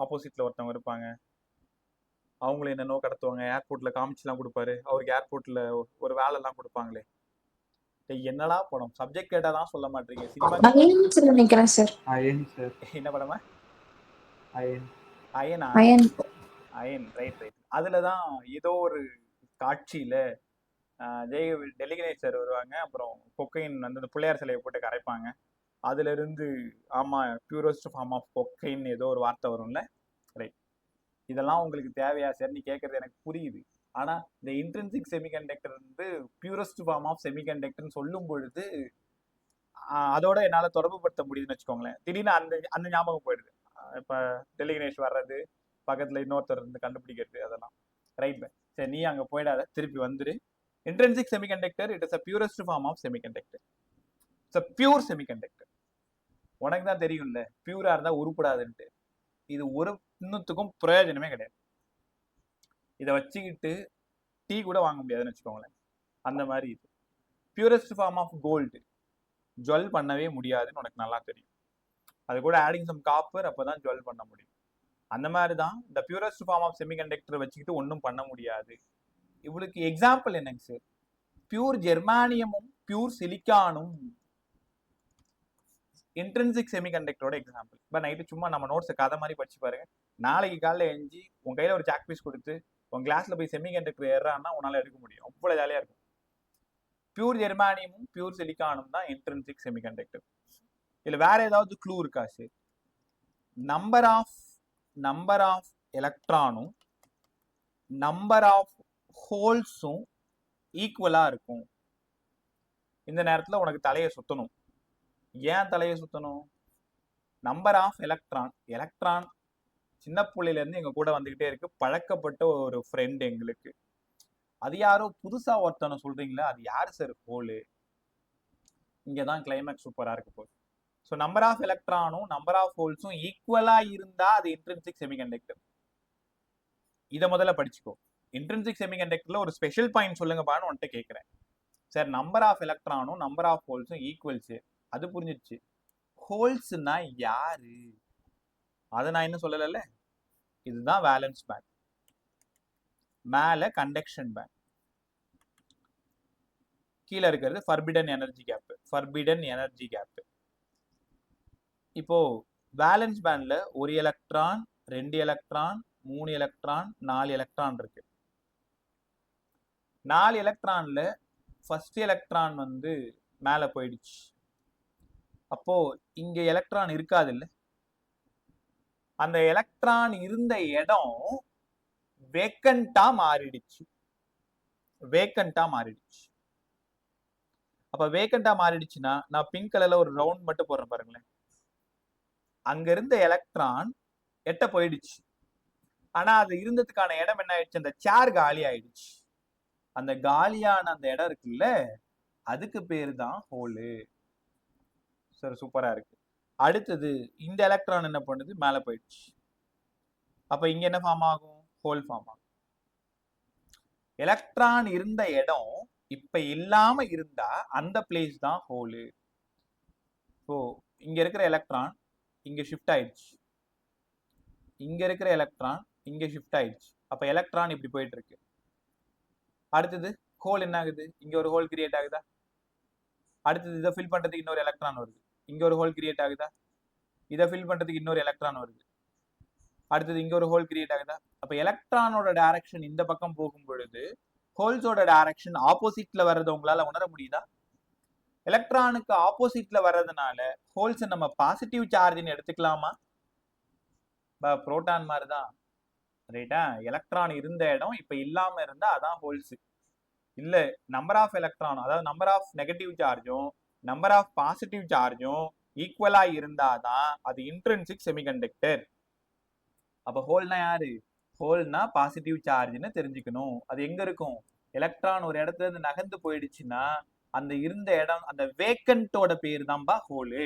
ஆப்போசிட்ல ஒருத்தவங்க இருப்பாங்க, அவங்களும் என்னென்னோ கடத்துவாங்க. ஏர்போர்ட்ல காமிச்சுலாம் கொடுப்பாரு. அவருக்கு ஏர்போர்ட்ல ஒரு வேலை எல்லாம் கொடுப்பாங்களே. என்னடா படம்? சப்ஜெக்ட் கேட்டாதான் சொல்ல மாட்டீங்க. சினிமா நினைக்கிறேன் சார். என்ன படமா? அயனா? அயன். ரைட். அதுலதான் ஏதோ ஒரு காட்சியில டெல்லி கணேஷ் சார் வருவாங்க. அப்புறம் கொக்கைன் வந்து அந்த பிள்ளையார் சிலையை போட்டு கரைப்பாங்க. அதுல இருந்து ஆமா பியூரஸ்ட் ஃபார்ம் ஆஃப் கொக்கைன் ஏதோ ஒரு வார்த்தை வரும்ல. ரைட். இதெல்லாம் உங்களுக்கு தேவையா சார்? நீ கேட்கறது எனக்கு புரியுது. ஆனா இந்த இன்ட்ரின்சிக் செமிகண்டக்டர் வந்து பியூரஸ்ட் ஃபார்ம் ஆஃப் செமிகண்டக்டர்னு சொல்லும் பொழுது அதோட என்னால தொடர்பு படுத்த முடியுதுன்னு வச்சுக்கோங்களேன். திடீர்னு அந்த ஞாபகம் போயிடுது. இப்ப டெல்லி கணேஷ் வர்றது, பக்கத்துல இன்னொருத்தர் இருந்து கண்டுபிடிக்கிறது, அதெல்லாம். ரைட். சரி, நீ அங்க போயிடாத, திருப்பி வந்துரு. Intrinsic semiconductor, it is a purest form of semiconductor. It's a pure semiconductor. உனக்கு தான் தெரியும்ல, பியூரா இருந்தா உருப்படாதுன்ட்டு. இது ஒரு இன்னத்துக்கும் பிரயோஜனமே கிடையாது. இதை வச்சுக்கிட்டு டீ கூட வாங்க முடியாதுன்னு வச்சுக்கோங்களேன். அந்த மாதிரி இது purest form of gold. Jewel பண்ணவே முடியாதுன்னு உனக்கு நல்லா தெரியும். அது கூட ஆடிங் சம் காப்பர், அப்பதான் ஜுவல் பண்ண முடியும். அந்த மாதிரி தான் இந்த பியூரஸ்ட் ஃபார்ம் ஆஃப் செமிகண்டக்டர் வச்சுக்கிட்டு ஒன்றும் பண்ண முடியாது. இவளுக்கு எக்ஸாம்பிள் என்னங்க சார்? பியூர் ஜெர்மானியமும் பியூர் சிலிக்கானும் இன்ட்ரின்சிக் செமிகண்டக்டரோட எக்ஸாம்பிள். இப்போ நைட்டு சும்மா நம்ம நோட்ஸை கதை மாதிரி படிச்சு பாருங்க. நாளைக்கு காலையில் எழுஞ்சி உங்க கையில ஒரு சாக் பீஸ் கொடுத்து உன் கிளாஸ்ல போய் செமிகண்டக்டர் ஏறான்னா உன்னால எடுக்க முடியும், அவ்வளவு ஜாலியா இருக்கும். பியூர் ஜெர்மானியமும் பியூர் சிலிக்கானும் தான் இன்ட்ரின்சிக் செமிகண்டக்டர். இதுல வேற ஏதாவது க்ளூ இருக்கா சார்? நம்பர் ஆஃப் எலக்ட்ரானும் நம்பர் ஆஃப் ஹோல்ஸும் ஈக்குவலா இருக்கும். இந்த நேரத்துல உனக்கு தலையை சுத்தணும். ஏன் தலையை சுத்தணும்? நம்பர் ஆஃப் எலக்ட்ரான் சின்ன புள்ளையில இருந்து எங்க கூட வந்துகிட்டே இருக்கு, பழக்கப்பட்ட ஒரு ஃப்ரெண்ட் எங்களுக்கு. அது யாரோ புதுசா ஒருத்தனை சொல்றீங்களா, அது யாரு சார்? ஹோலு. இங்கதான் கிளைமேக்ஸ் சூப்பரா இருக்கு போகுது. ஸோ நம்பர் ஆஃப் எலக்ட்ரானும் நம்பர் ஆஃப் ஹோல்ஸும் ஈக்குவலா இருந்தா அது இன்ட்ரின்சிக் செமிகண்டக்டர். இதை முதல்ல படிச்சுக்கோ. இன்ட்ரின்சிக் செமிகண்டக்டர்ல ஒரு ஸ்பெஷல் பாயிண்ட் சொல்லுங்கப்பான்னு உன்கிட்ட கேட்கிறேன். சார் நம்பர் ஆஃப் எலக்ட்ரானும் நம்பர் ஆஃப் ஹோல்ஸும் ஈக்குவல்ஸ், அது புரிஞ்சிடுச்சு. ஹோல்ஸ்னா யாரு அதை நான் இன்னும் சொல்லல. இதுதான் வேலன்ஸ் பேண்ட், மேல கண்டக்ஷன் பேண்ட், கீழே இருக்கிறது ஃபர்பிடன் எனர்ஜி கேப். இப்போ வேலன்ஸ் பேண்ட்ல 1 எலக்ட்ரான், 2 எலக்ட்ரான், 3 எலக்ட்ரான், 4 எலக்ட்ரான் இருக்கு. 4 எலக்ட்ரான்ல ஃபர்ஸ்ட் எலக்ட்ரான் வந்து மேல போயிடுச்சு. அப்போ இங்க எலக்ட்ரான் இருக்காது இல்ல, அந்த எலக்ட்ரான் இருந்த இடம் வேக்கண்டா மாறிடுச்சு. அப்ப வேக்கண்டா மாறிடுச்சுன்னா நான் பிங்க் கலர்ல ஒரு ரவுண்ட் மட்டும் போடுறேன் பாருங்களேன். அங்க இருந்த எலக்ட்ரான் எட்ட போயிடுச்சு. ஆனா அது இருந்ததுக்கான இடம் என்ன ஆயிடுச்சு? அந்த சேர் காலி ஆயிடுச்சு. அந்த காலியான அந்த இடம் இருக்குல்ல, அதுக்கு பேரு தான் ஹோலு. சரி, சூப்பரா இருக்கு. அடுத்தது இந்த எலக்ட்ரான் என்ன பண்ணுது? மேல போயிடுச்சு. அப்ப இங்க என்ன ஃபார்ம் ஆகும்? ஹோல் ஃபார்ம் ஆகும். எலக்ட்ரான் இருந்த இடம் இப்ப இல்லாம இருந்தா அந்த பிளேஸ் தான் ஹோலு. ஸோ இங்க இருக்கிற எலக்ட்ரான் இங்க ஷிஃப்ட் ஆயிடுச்சு, இங்க இருக்கிற எலக்ட்ரான் இங்க ஷிஃப்ட் ஆயிடுச்சு. அப்ப எலக்ட்ரான் இப்படி போயிட்டு இருக்கு. அடுத்தது ஹோல் என்ன ஆகுது? இங்க ஒரு ஹோல் கிரியேட் ஆகுதா? அடுத்தது இதை ஃபில் பண்றதுக்கு இன்னொரு எலக்ட்ரான் வருது, இங்க ஒரு ஹோல் கிரியேட் ஆகுதா? இதை ஃபில் பண்றதுக்கு இன்னொரு எலக்ட்ரான் வருது, அடுத்தது இங்க ஒரு ஹோல் கிரியேட் ஆகுதா? அப்ப எலக்ட்ரானோட டைரக்ஷன் இந்த பக்கம் போகும் பொழுது ஹோல்ஸோட டைரக்ஷன் ஆப்போசிட்ல வர்றதை உங்களால உணர முடியுதா? எலக்ட்ரானுக்கு ஆப்போசிட்ல வர்றதுனால ஹோல்ஸ் நம்ம பாசிட்டிவ் சார்ஜ்னு எடுத்துக்கலாமா? புரோட்டான் மாதிரி தான், ரைட்டா? எலக்ட்ரான் இருந்த இடம் இப்ப இல்லாம இருந்தா அதான் ஹோல்ஸ். இல்ல, நம்பர் ஆஃப் எலக்ட்ரான், அதாவது நம்பர் ஆஃப் நெகட்டிவ் சார்ஜும் நம்பர் ஆஃப் பாசிட்டிவ் சார்ஜும் ஈக்குவலா இருந்தாதான் அது இன்ட்ரின்சிக் செமிகண்டக்டர். அப்ப ஹோல்னா யாரு? ஹோல்னா பாசிட்டிவ் சார்ஜ்னு தெரிஞ்சுக்கணும். அது எங்க இருக்கும்? எலக்ட்ரான் ஒரு இடத்துல இருந்து நகர்ந்து போயிடுச்சுன்னா அந்த இருந்த இடம், அந்த வேக்கண்டோட பேர் தான்பா ஹோலு.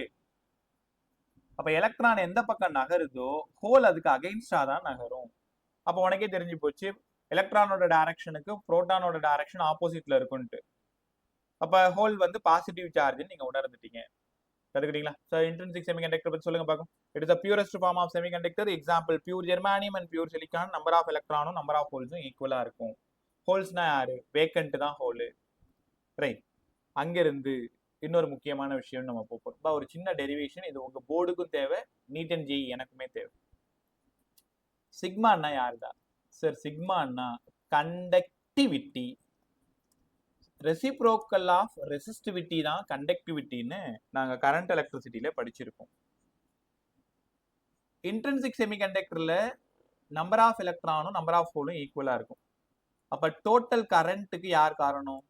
அப்ப எலக்ட்ரான் எந்த பக்கம் நகருதோ ஹோல் அதுக்கு அகைன்ஸ்டா தான் நகரும். அப்ப உனக்கே தெரிஞ்சு போச்சு எலக்ட்ரானோட டைரக்ஷனுக்கு புரோட்டானோட டைரக்ஷன் ஆப்போசிட்ல இருக்கும்ட்டு. அப்ப ஹோல் வந்து பாசிட்டிவ் சார்ஜ் நீங்க உணர்ந்துட்டீங்க. கத்துக்கிட்டீங்களா? ஸோ இன்ட்ரின்சிக் செமிகண்டக்டர் பத்தி சொல்லுங்க பார்க்கும். It is the purest form of semiconductor. Example pure germanium and pure silicon. Number of எலக்ட்ரானும் நம்பர் ஆஃப் ஹோல்ஸும் ஈக்குவலா இருக்கும். ஹோல்ஸ்னா யாரு? வேக்கண்ட் தான் ஹோலு, ரைட்? அங்கிருந்து இன்னொரு முக்கியமான விஷயம் நம்ம போறோம். ஒரு சின்ன டெரிவேஷன், இது உங்க போர்டுக்கும் தேவை, நீட் அண்ட் ஜெஇ எனக்குமே தேவை. சிக்மான்னா யாருதா சார்? சிக்மான்னா கண்டக்டிவிட்டி, ரெசிப்ரோக்கல் ஆஃப் ரெசிஸ்டிவிட்டி தான் கண்டக்டிவிட்டின்னு நாங்க கரண்ட் எலக்ட்ரிசிட்டியில படிச்சிருக்கோம். இன்ட்ரின்சிக் செமிகண்டக்டர்ல நம்பர் ஆஃப் எலக்ட்ரானும் நம்பர் ஆஃப் ஹோலும் ஈக்குவலா இருக்கும். அப்ப டோட்டல் கரண்ட்டுக்கு யார் காரணம்?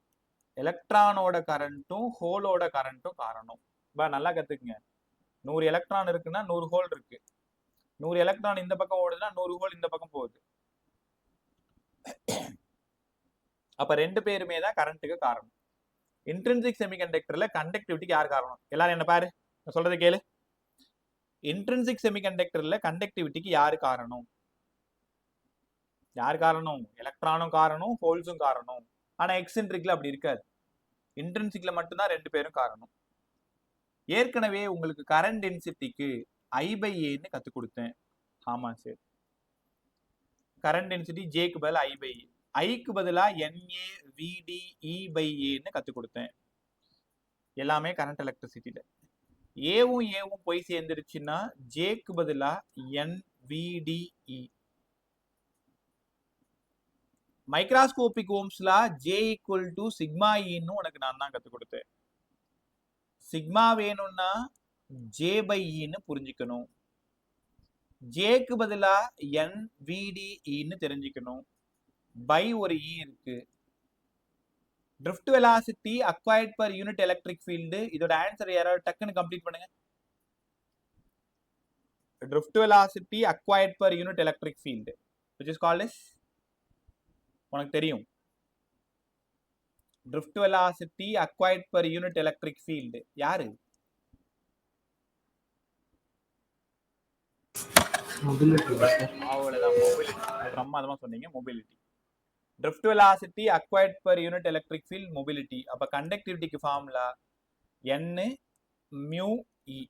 எலக்ட்ரானோட கரண்ட்டும் ஹோலோட கரண்ட்டும் காரணம். நல்லா கத்துக்குங்க. 100 எலக்ட்ரான் இருக்குன்னா 100 ஹோல் இருக்கு. 100 எலக்ட்ரான் இந்த பக்கம் ஓடுதுன்னா 100 ஹோல் இந்த பக்கம் போகுது. அப்ப ரெண்டு பேருமே தான் கரண்ட்டுக்கு காரணம். இன்ட்ரின்சிக் செமிகண்டக்டர்ல கண்டக்டிவிட்டிக்கு யார் காரணம்? எல்லாரும் என்ன பாரு, நான் சொல்றதை கேளு. இன்ட்ரின்சிக் செமிகண்டக்டர்ல கண்டக்டிவிட்டிக்கு யாரு காரணம்? யார் காரணம்? எலக்ட்ரானும் காரணம், ஹோல்ஸும் காரணம். ஆனா எக்ஸென்ட்ரிக்ல அப்படி இருக்காது. இன்ட்ரின்சிக்ல மட்டும்தான் ரெண்டு பேரும் காரணம். ஏற்கனவே உங்களுக்கு கரண்ட் டென்சிட்டிக்கு I/A கத்து கொடுத்தேன். ஆமா சார், கரண்ட் டென்சிட்டி ஜேக்கு பதிலா I/A, ஐக்கு பதிலா NaVdE/A கத்து கொடுத்தேன். எல்லாமே கரண்ட் எலக்ட்ரிசிட்டியில. ஏவும் ஏவும் போய் சேர்ந்துருச்சுன்னா ஜேக்கு பதிலா NVDE. மைக்ராஸ்கோபிக் ஓம்ஸ்லா J ஈக்குவல் டு சிக்மா ஈன்னு உனக்கு நான் தான் கற்றுக் கொடுத்தேன். சிக்மா வேணும்னா J பை ஈன்னு புரிஞ்சுக்கணும். ஜேக்கு பதிலா NVDEன்னு தெரிஞ்சுக்கணும். பை ஒரு இ இருக்கு. Drift velocity acquired per unit electric field. இதோட ஆன்சர் யாராவது டக்குன்னு கம்ப்ளீட் பண்ணுங்க. Drift velocity acquired per unit electric field which is called as, உனக்கு தெரியும், drift velocity acquired per unit electric field யாரு? அவ்வளவுதான், மொபிலிட்டி. பிரமாதமா சொன்னீங்க, mobility. Drift velocity acquired per unit electric field mobility. அப்ப கண்டக்டிவிட்டிக்கு ஃபார்முலா n mu e.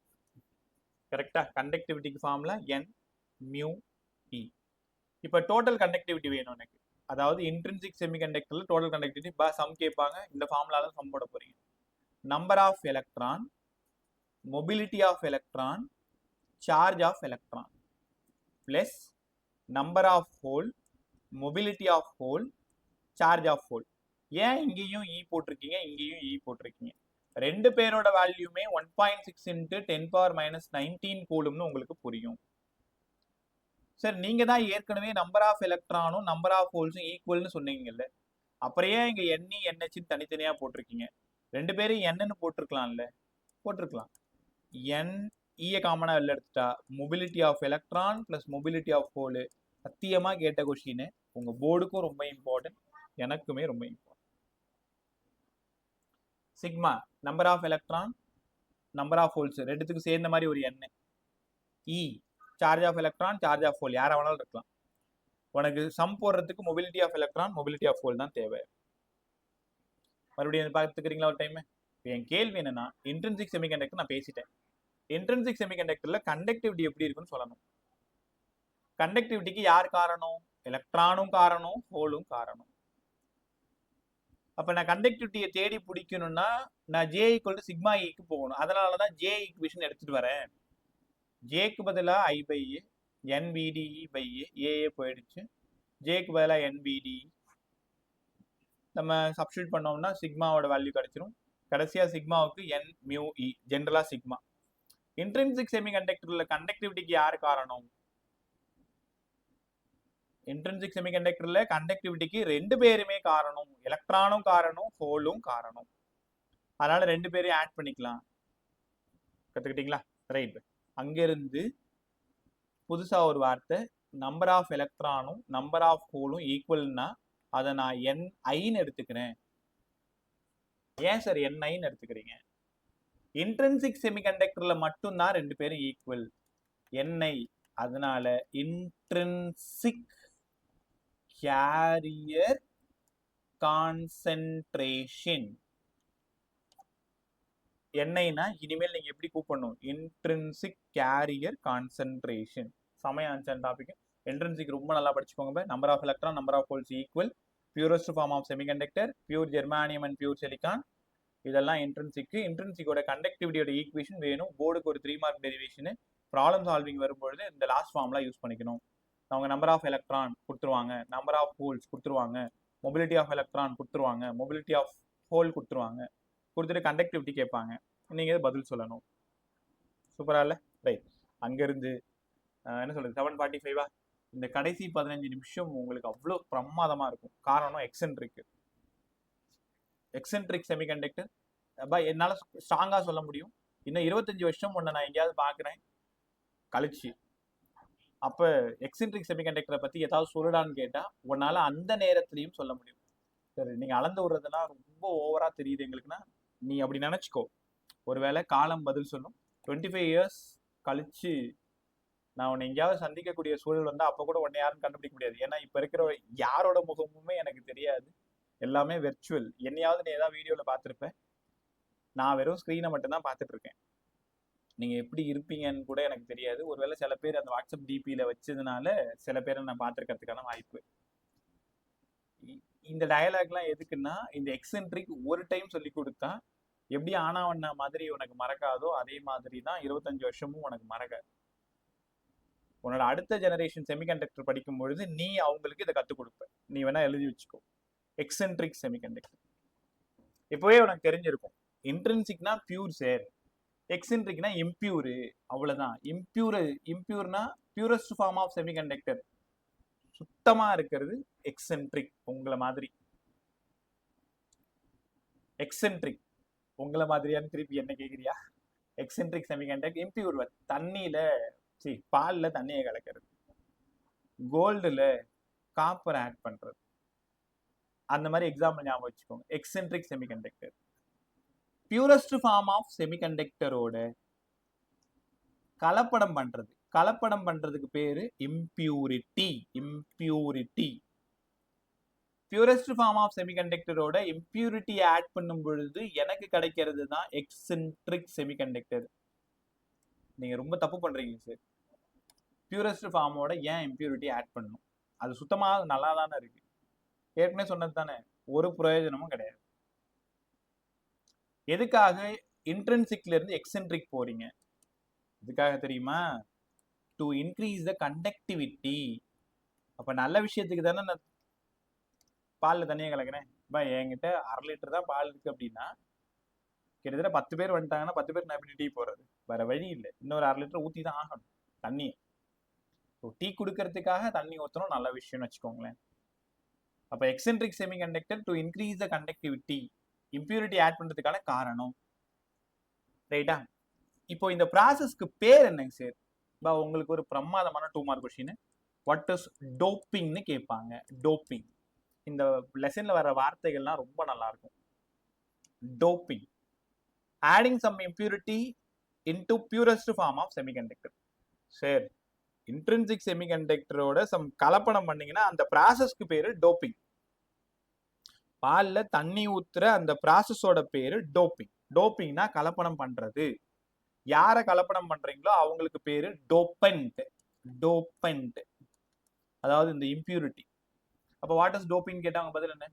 கரெக்டா? கண்டக்டிவிட்டிக்கு formula n mu e. இப்ப total conductivity வேணும் எனக்கு. அதாவது இன்ட்ரின்சிக் செமிகண்டக்டர்ல டோட்டல் கண்டக்டிவிட்டி சம் கேட்பாங்க. இந்த ஃபார்முலால சம் போட போறீங்க. Number of electron, mobility of electron, charge of electron plus number of hole, mobility of hole, charge of hole. ஏன் இங்கேயும் E போட்டிருக்கீங்க, இங்கேயும் E போட்டிருக்கீங்க? ரெண்டு பேரோட வேல்யூமே 1.6 into 10⁻⁻19 கூலும்னு உங்களுக்கு புரியும். சார் நீங்க தான் ஏற்கனவே நம்பர் ஆஃப் எலக்ட்ரானும் நம்பர் ஆஃப் ஹோல்ஸும் ஈக்குவல்னு சொன்னீங்கல்ல, அப்புறம் ஏன் இங்க NE NH தனித்தனியா போட்டிருக்கீங்க? ரெண்டு பேரும் என்னன்னு போட்டிருக்கலாம்ல? போட்டிருக்கலாம். N ஈய காமனா வெளில எடுத்துட்டா mobility of electron plus mobility of hole. சத்தியமா கேட்ட கொஸ்டின் உங்க போர்டுக்கும் ரொம்ப இம்பார்ட்டன்ட், எனக்குமே ரொம்ப important. Sigma number of electron, number of holes ரெண்டுத்துக்கும் சேர்ந்த மாதிரி ஒரு எண். E charge of electron, charge of hole, யாரா வேணாலும் இருக்கலாம். உனக்கு சம் போடுறதுக்கு mobility of electron, mobility of hole தான் தேவை. மறுபடியும் பார்த்துக்கிறீங்களா ஒரு டைம்? என் கேள்வி என்னன்னா, இன்ட்ரின்சிக் செமிகண்டக்டர் நான் பேசிட்டேன். இன்ட்ரின்சிக் செமிகண்டக்டர்ல கண்டக்டிவிட்டி எப்படி இருக்குன்னு சொல்லணும். கண்டக்டிவிட்டிக்கு யார் காரணம்? எலக்ட்ரானும் காரணம், ஹோலும் காரணம். அப்ப நான் கண்டக்டிவிட்டியை தேடி பிடிக்கணும்னா நான் J ஈக்குவல் டு சிக்மா ஈக்கு போகணும். அதனாலதான் J ஈக்குவேஷன் எடுத்துட்டு வரேன். ஜேக்கு பதிலா I by A, NVDE by A போயிடுச்சு. ஜேக்கு பதிலா NVDE நம்ம சப்ஸ்டியூட் பண்ணோம்னா சிக்மாவோட வேல்யூ கிடைச்சிரும். கடைசியா சிக்மாவுக்கு N mu E, ஜென்ரலா சிக்மா. இன்ட்ரின்சிக் செமிகண்டக்டர்ல கண்டக்டிவிட்டிக்கு யார் காரணம்? இன்ட்ரின்சிக் செமிகண்டக்டர்ல கண்டக்டிவிட்டிக்கு ரெண்டு பேருமே காரணம். எலக்ட்ரானும் காரணம், ஹோலும் காரணம். அதனால ரெண்டு பேரையும் ஆட் பண்ணிக்கலாம். கத்துக்கிட்டீங்களா? ரைட். அங்கிருந்து புதுசா ஒரு வார்த்தை, நம்பர் ஆஃப் எலக்ட்ரானும் நம்பர் ஆஃப் ஹோலும் ஈக்குவல்னா அதை நான் NIன்னு எடுத்துக்கிறேன். ஏன் சார் NIன்னு எடுத்துக்கிறீங்க? இன்ட்ரின்சிக் செமிகண்டக்டர்ல மட்டும்தான் ரெண்டு பேரும் ஈக்குவல். NI, அதனால இன்ட்ரின்சிக் கேரியர் கான்சென்ட்ரேஷன். NIனா இனிமேல் நீங்க எப்படி கூப்பிடணும்? Intrinsic carrier concentration. சமய ஆன்சர் டாபிக். இன்ட்ரின்சிக் ரொம்ப நல்லா படிச்சுக்கோங்க. Number of electron, number of holes equal. Purest form of semiconductor, pure germanium and pure silicon. இதெல்லாம் இன்ட்ரின்சிக்கு. இன்ட்ரின்சிக்கோட கண்டக்டிவிட்டியோட ஈக்குவேஷன் வேணும். போர்டுக்கு ஒரு 3 மார்க் டெரிவேஷன். ப்ராப்ளம் சால்விங் வரும்பொழுது இந்த லாஸ்ட் ஃபார்ம்லாம் யூஸ் பண்ணிக்கணும். அவங்க நம்பர் ஆஃப் எலக்ட்ரான் கொடுத்துருவாங்க, நம்பர் ஆஃப் ஹோல்ஸ் கொடுத்துருவாங்க, மொபிலிட்டி ஆஃப் எலக்ட்ரான் கொடுத்துருவாங்க, மொபிலிட்டி ஆஃப் ஹோல் கொடுத்துருவாங்க. கொடுத்துட்டு கண்டக்டிவிட்டி கேட்பாங்க. நீங்கள் பதில் சொல்லணும். சூப்பரா இல்லை? ரைட். அங்கேருந்து என்ன சொல்றது, 7:45 இந்த கடைசி 15 நிமிஷம் உங்களுக்கு அவ்வளோ பிரமாதமாக இருக்கும். காரணம் எக்ஸென்ட்ரிக். எக்ஸென்ட்ரிக் செமிகண்டக்டர் என்னால் ஸ்ட்ராங்காக சொல்ல முடியும். இன்னும் 25 வருஷம் ஒன்று நான் எங்கேயாவது பார்க்குறேன் கழிச்சு, அப்போ எக்ஸென்ட்ரிக் செமிகண்டக்டரை பற்றி ஏதாவது சொல்லுடான்னு கேட்டால் உன்னால் அந்த நேரத்துலையும் சொல்ல முடியும். சரி, நீங்கள் அளந்து விடுறதுலாம் ரொம்ப ஓவராக தெரியுது எங்களுக்குன்னா நீ அப்படி நினச்சிக்கோ. ஒருவேளை காலம் பதில் சொல்லும். 25 இயர்ஸ் கழிச்சு நான் உன்னை எங்கேயாவது சந்திக்கக்கூடிய சூழல் வந்தால் அப்போ கூட உன்னை யாரும் கண்டுபிடிக்க முடியாது. ஏன்னா இப்போ இருக்கிற யாரோட முகமுமே எனக்கு தெரியாது, எல்லாமே வெர்ச்சுவல். என்னையாவது நீ ஏதாவது வீடியோவில் பார்த்துருப்பேன், நான் வெறும் ஸ்க்ரீனை மட்டும்தான் பார்த்துட்டு இருக்கேன். நீங்கள் எப்படி இருப்பீங்கன்னு கூட எனக்கு தெரியாது. ஒருவேளை சில பேர் அந்த வாட்ஸ்அப் டிபியில் வச்சதுனால சில பேரை நான் பார்த்துருக்கிறதுக்கான வாய்ப்பு. இந்த டயலாக்லாம் எதுக்குன்னா, இந்த எக்ஸென்ட்ரிக் ஒரு டைம் சொல்லி கொடுத்தா எப்படி ஆனாவண்ணா மாதிரி உனக்கு மறக்காதோ அதே மாதிரி தான் 25 வருஷமும் உனக்கு மறக்காது. உன்னோட அடுத்த ஜெனரேஷன் செமிகண்டக்டர் படிக்கும் பொழுது நீ அவங்களுக்கு இதை கற்றுக் கொடுப்ப. நீ வேணா எழுதி வச்சுக்கோ. எக்ஸென்ட்ரிக் செமிகண்டக்டர் இப்போவே உனக்கு தெரிஞ்சிருக்கும். இன்ட்ரின்சிக்னா பியூர் சார், எக்ஸென்ட்ரிக்னா இம்பியூரு, அவ்வளவுதான். இம்பியூர்னா பியூரஸ்ட் ஃபார்ம் ஆஃப் செமிகண்டக்டர், சுத்தமா இருக்கிறது எக்ஸென்ட்ரிக். உங்களை மாதிரி எக்ஸென்ட்ரிக் உங்களை மாதிரியான்னு திருப்பி என்ன கேக்குறியா? எக்ஸென்ட்ரிக் செமிகண்டக்டர் இம்பியூர் தண்ணியில பால்ல தண்ணியை கலக்கிறது, கோல்டுல காப்பர் ஆட் பண்றது, அந்த மாதிரி எக்ஸாம்பிள் ஞாபகம் வச்சுக்கோங்க. Extrinsic semiconductor purest form of செமிகண்டக்டரோட கலப்படம் பண்றது. கலப்படம் பண்றதுக்கு பேரு impurity. Impurity purest form of செமிகண்டக்டரோட இம்பியூரிட்டி ஆட் பண்ணும் பொழுது எனக்கு கிடைக்கிறது தான் எக்ஸென்ட்ரிக் செமிகண்டக்டர். நீங்க ரொம்ப தப்பு பண்றீங்க சார். பியூரஸ்ட் ஃபார்மோட ஏன் இம்பியூரிட்டி ஆட் பண்ணணும்? அது சுத்தமா நல்லா தானே இருக்கு. ஏற்கனவே சொன்னது தானே, ஒரு பிரயோஜனமும் கிடையாது. எதுக்காக இன்ட்ரின்சிக்ல இருந்து எக்ஸென்ட்ரிக் போறீங்க? எதுக்காக தெரியுமா? To increase the conductivity. அப்ப நல்ல விஷயத்துக்கு தானே நான் பால்ல தண்ணியை கலக்கிறேன். என்கிட்ட 1/2 லிட்டர் தான் பால் இருக்கு அப்படின்னா கிட்டத்தட்ட 10 பேர் வந்துட்டாங்கன்னா 10 பேர் நான் எப்படி டீ போடுறது? வேற வழி இல்லை, இன்னொரு 1/2 லிட்டர் ஊத்தி தான் ஆகணும் தண்ணி. டீ குடுக்கறதுக்காக தண்ணி ஊற்றணும், நல்ல விஷயம்னு வச்சுக்கோங்களேன். அப்ப extrinsic semiconductor to increase the conductivity, impurity add பண்றதுக்கான காரணம். ரைட்டா? இப்போ இந்த ப்ராசஸ்க்கு பேர் என்னங்க சார்? உங்களுக்கு ஒரு பிரமாதமான 2 மார்க் கொஸ்டின். வாட் இஸ் டோப்பிங்னு கேட்பாங்க. டோப்பிங், இந்த லெசன்ல வர வார்த்தைகள்லாம் ரொம்ப நல்லா இருக்கும். Doping, adding some impurity into purest form of semiconductor. Sir, intrinsic செமிகண்டக்டரோட சம் கலப்படம் பண்ணீங்கன்னா அந்த ப்ராசஸ்க்கு பேரு டோப்பிங். பால்ல தண்ணி ஊத்துற அந்த ப்ராசஸோட பேரு டோப்பிங். டோப்பிங்னா கலப்படம் பண்றது. யார கலப்படம் பண்றீங்களோ அவங்களுக்கு பேரு டோப்பன்ட். டோப்பன்ட் அதாவது இந்த இம்பியூரிட்டி. அப்ப வாட் இஸ் டோப்பிங் கேட்டாங்க, பதில் என்ன?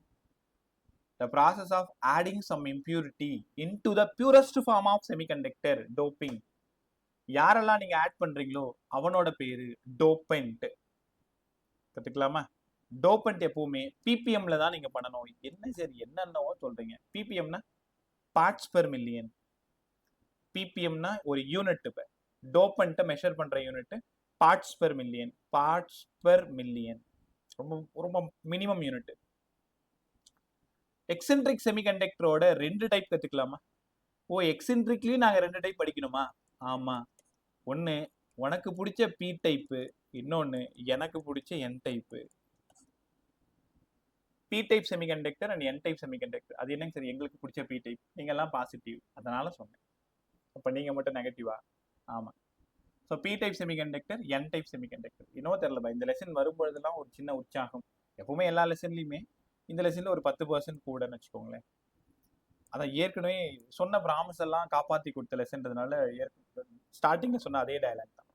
The process of adding some impurity into the purest form of semiconductor, doping. யாரெல்லாம் நீங்க ஆட் பண்றீங்களோ அவனோட பேரு டோப்பன்ட். கத்துக்கலாமா? டோப்பன்ட் எப்பவுமே பிபிஎம்ல தான் நீங்க பண்ணணும். என்ன சரி என்னென்னவோ சொல்றீங்க. பிபிஎம்னா பார்ட்ஸ் பெர் மில்லியன். பிபிஎம்னா ஒரு யூனிட். டோப்பன்ட்டை மெஷர் பண்ற unit parts per million. Parts per million ரொம்ப ரொம்ப மினிமம் யூனிட். எக்ஸென்ட்ரிக் செமிகண்டக்டரோட 2 டைப் கத்துக்கலாமா? ஓ, எக்ஸென்ட்ரிக்லயும் நாங்க 2 டைப் படிக்கணுமா? ஆமா. ஒன்னு உனக்கு பிடிச்ச பி டைப்பு, இன்னொன்னு எனக்கு பிடிச்ச N type. P type semiconductor and N type semiconductor. அது என்னங்க சரி? எங்களுக்கு பிடிச்ச பி டைப், நீங்க எல்லாம் பாசிட்டிவ், அதனால சொன்னேன். அப்ப நீங்க மட்டும் நெகட்டிவா? ஆமா. So P type semiconductor, N type semiconductor. இன்னும் தெரியலப்பா, இந்த லெசன் வரும்பொழுதெல்லாம் ஒரு சின்ன உற்சாகம். எப்பவுமே எல்லா லெசன்லயுமே இந்த லெசன்ல ஒரு 10% கூடன்னு வச்சுக்கோங்களேன். அதான் ஏற்கனவே சொன்ன ப்ராமிஸ் எல்லாம் காப்பாத்தி கொடுத்த லெசன்றதுனால ஸ்டார்டிங்ல சொன்ன அதே டயலாக் தான்.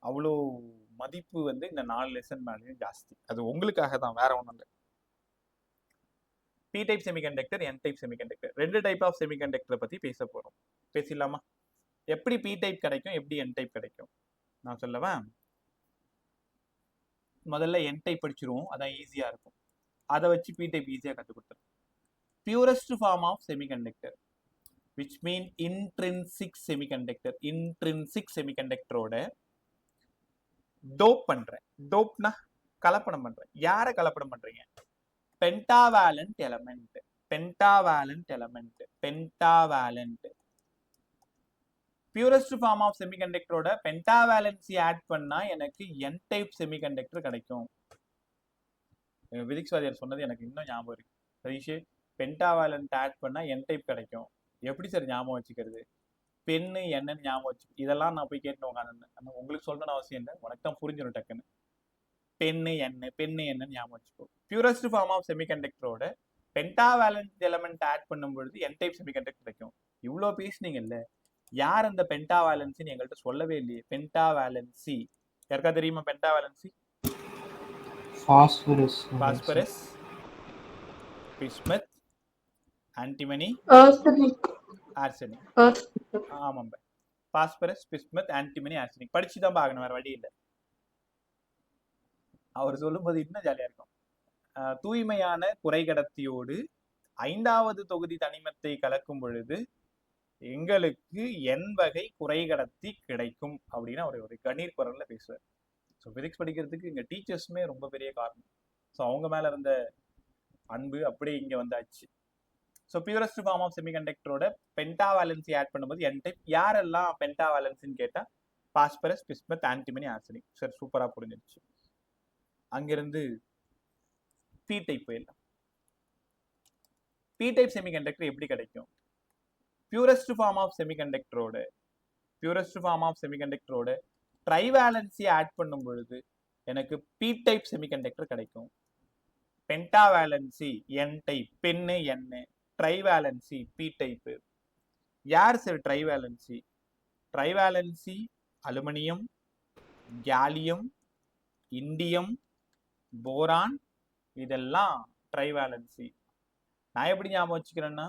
அவ்வளோ மதிப்பு இந்த 4 லெசன் மேலேயும் ஜாஸ்தி. அது உங்களுக்காக தான், வேற ஒன்றும் இல்லை. P type semiconductor, N type semiconductor, 2 type of செமிகண்டக்டரை பத்தி பேச போறோம். பேசிடலாமா? எப்படி பி டைப் கிடைக்கும், எப்படி என் டைப் கிடைக்கும் நான் சொல்லவா? முதல்ல என் டைப் படிச்சிருவோம், அதான் ஈஸியா இருக்கும். அதை வச்சு பி டைப் ஈஸியா கற்றுக் கொடுத்துரும். Purest form of semiconductor which mean intrinsic semiconductor. Intrinsic செமிகண்டக்டரோட டோப் பண்றேன். டோப்னா கலப்படம் பண்றேன். யார கலப்படம் பண்றீங்க? Pentavalent element. Pentavalent element. Pentavalent. Purest form of செமிகண்டக்டரோட பென்டாவேலன்சி ஆட் பண்ணா எனக்கு என் டைப் செமிகண்டக்டர் கிடைக்கும். பிசிக்ஸ் வாத்தியார் சொன்னது எனக்கு இன்னும் ஞாபகம் இருக்கு. சதீஷ், பென்டாவேலன்ட் ஆட் பண்ணா என் டைப் கிடைக்கும். எப்படி சார் ஞாபகம் வச்சுக்கிறது? பெண்ணு என்னன்னு ஞாபகம் வச்சு, இதெல்லாம் நான் போய் கேட்டு உட்காந்து உங்களுக்கு சொல்லணும்னு அவசியம் இல்லை, உனக்கு தான் புரிஞ்சிடும் டக்குன்னு. பெண்ணு என்னன்னு ஞாபகம் வச்சுக்கோ. பியூரஸ்ட் ஃபார்ம் ஆஃப் செமிகண்டக்டரோட பென்டாவேலன்ட் எலமெண்ட் ஆட் பண்ணும்பொழுது என் டைப் செமிகண்டக்டர் கிடைக்கும். இவ்வளோ பேசுனீங்கல்ல, யார் அந்த பென்டாவேலன்சின்னு எங்கள்கிட்ட சொல்லவே இல்லையே. பென்டாவேலன்சி யாருக்கா தெரியுமா? பென்டாவேலன்சி பாஸ்பரஸ், பிஸ்மத், ஆன்டிமனி, ஆர்சனிக். ஆமாம், பாஸ்பரஸ், பிஸ்மத், ஆன்டிமனி, ஆர்சனிக். படிச்சுதான் பார்க்கணும், வேற வழி இல்லை. அவர் சொல்லும்போது இன்னும் ஜாலியா இருக்கும். தூய்மையான குறைகடத்தியோடு 5வது தொகுதி தனிமத்தை கலக்கும் பொழுது எங்களுக்கு N வகை குறைகடத்தி கிடைக்கும் அப்படின்னு அவர் ஒரு கணீர் குரல்ல பேசுவார். ஸோ பிசிக்ஸ் படிக்கிறதுக்கு இங்க டீச்சர்ஸுமே ரொம்ப பெரிய காரணம். ஸோ அவங்க மேல இருந்த அன்பு அப்படியே இங்க வந்தாச்சு. ஸோ பியூரஸ்ட் ஃபார்ம் ஆஃப் செமிகண்டக்டரோட பென்டாவேலன்சி ஆட் பண்ணும்போது N டைப். யாரெல்லாம் பென்டாவேலன்சின்னு கேட்டா பாஸ்பரஸ், பிஸ்மத், ஆன்டிமனி, ஆர்சனிக். சரி, சூப்பரா புரிஞ்சிருச்சு. அங்கிருந்து பி டைப் போயிடலாம். பி டைப் செமிகண்டக்டர் எப்படி கிடைக்கும்? பியூரஸ்ட் ஃபார்ம் ஆஃப் செமிகண்டக்டரோட ட்ரைவேலன்சி ஆட் பண்ணும் பொழுது எனக்கு பி டைப் செமிகண்டக்டர் கிடைக்கும். பென்டாவேலன்சி N டைப், பென்னு N, ட்ரைவேலன்சி பி டைப். யார் sir trivalency? Trivalency aluminium, gallium, indium, boron, இதெல்லாம் ட்ரைவேலன்சி. நான் எப்படி ஞாபகம் வச்சுக்கிறேன்னா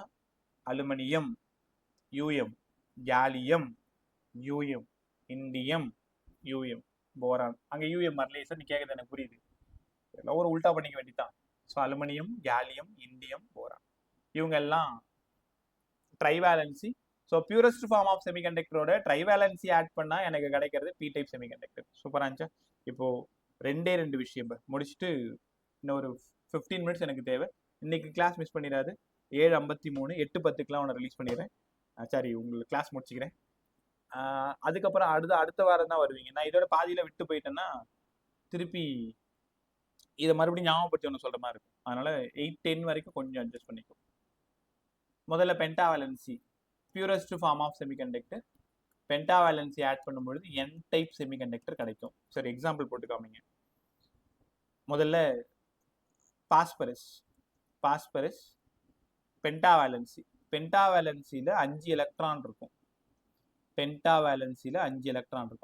aluminium um, gallium um, indium um, boron. அங்க யூஎம் வரலையே சார், நீ கேட்கறது எனக்கு புரியுது. எல்லாம் ஒரு உல்டா பண்ணிக்க வேண்டியதான். So aluminium, gallium, indium, boron, இவங்க எல்லாம் trivalency. So purest form of செமிகண்டக்டரோட ட்ரைவேலன்சி ஆட் பண்ணா எனக்கு கிடைக்கிறது பி டைப் செமிகண்டக்டர். சூப்பரா இருந்துச்சா? இப்போ 2 விஷயம் முடிச்சுட்டு இன்னொரு 15 மினிட்ஸ் எனக்கு தேவை. இன்னைக்கு கிளாஸ் மிஸ் பண்ணிடாது. 7:53, 8:10க்குலாம் உன்னை ரிலீஸ் பண்ணிடுறேன். சாரி, உங்களுக்கு கிளாஸ் முடிச்சுக்கிறேன். அதுக்கப்புறம் அடுத்த வாரம் தான் வருவீங்க. நான் இதோட பாதியில விட்டு போயிட்டேன்னா திருப்பி இதை மறுபடியும் ஞாபகப்படுத்தி ஒன்று சொல்ற மாதிரி இருக்கும். அதனால 8-10 வரைக்கும் கொஞ்சம் அட்ஜஸ்ட் பண்ணிக்கும். முதல்ல pentavalency, purest form of semiconductor. Pentavalency add பண்ணும்பொழுது N டைப் செமிகண்டக்டர் கிடைக்கும். சரி, எக்ஸாம்பிள் போட்டு காமிங்க. முதல்ல பாஸ்பரஸ் பென்டாவேலன்சி. பென்டாவேலன்சியில் 5 எலக்ட்ரான் இருக்கும்.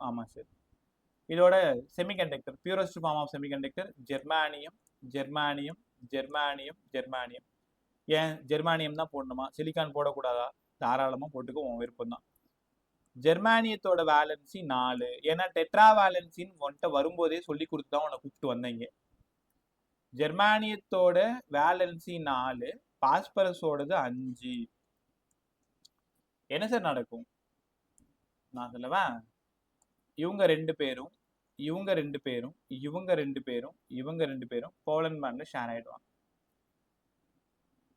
ஆமா சார். இதோட semiconductor, purest form of semiconductor germanium. ஏன் ஜெர்மானியம் தான் போடணுமா? சிலிக்கான் போடக்கூடாதா? தாராளமா போட்டுக்க, உன் விருப்பம் தான். ஜெர்மானியத்தோட வேலன்சி 4. ஏன்னா டெட்ரா வேலன்சின்னு உன்கிட்ட வரும்போதே சொல்லி கொடுத்து தான் உன்னை கூப்பிட்டு வந்தீங்க. ஜெர்மானியத்தோட வேலன்சி 4, பாஸ்பரஸோடது 5. என்ன சார் நடக்கும்? நான் சொல்லுவேன், இவங்க ரெண்டு பேரும் கோலன் பேண்ட்ல ஷேர் ஆயிடுவாங்க.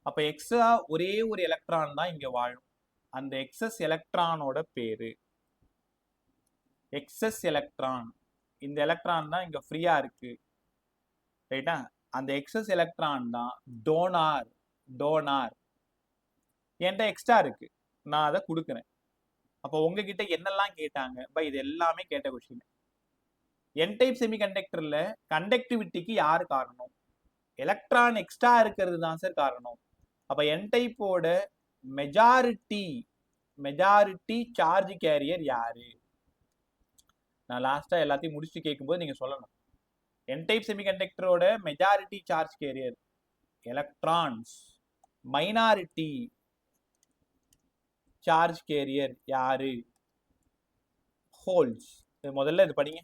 அப்ப எக்ஸா ஒரே ஒரு எலக்ட்ரான் தான் இங்க வாழும். அந்த எக்ஸஸ் எலக்ட்ரானோட பேரு எக்ஸஸ் எலக்ட்ரான். இந்த எலக்ட்ரான் தான் இங்க ஃப்ரீயா இருக்கு, ரைட்டா? அந்த எக்ஸஸ் எலக்ட்ரான் தான் டோனார். என்கிட்ட எக்ஸ்ட்ரா இருக்கு, நான் அதை கொடுக்குறேன். அப்போ உங்ககிட்ட என்னெல்லாம் கேட்டாங்க? இது எல்லாமே கேட்ட கொஸ்டின். N டைப் செமிகண்டக்டர்ல கண்டக்டிவிட்டிக்கு யாரு காரணம்? எலக்ட்ரான் எக்ஸ்ட்ரா இருக்கிறது தான் சார் காரணம். அப்ப N டைப்போட மெஜாரிட்டி சார்ஜ் கேரியர் யாரு? நான் லாஸ்டா எல்லாத்தையும் முடிச்சுட்டு கேட்கும்போது நீங்க சொல்லணும். N டைப் செமிகண்டக்டரோட majority charge carrier electrons, minority charge carrier யாரு? ஹோல்ஸ். முதல்ல இது படிங்க.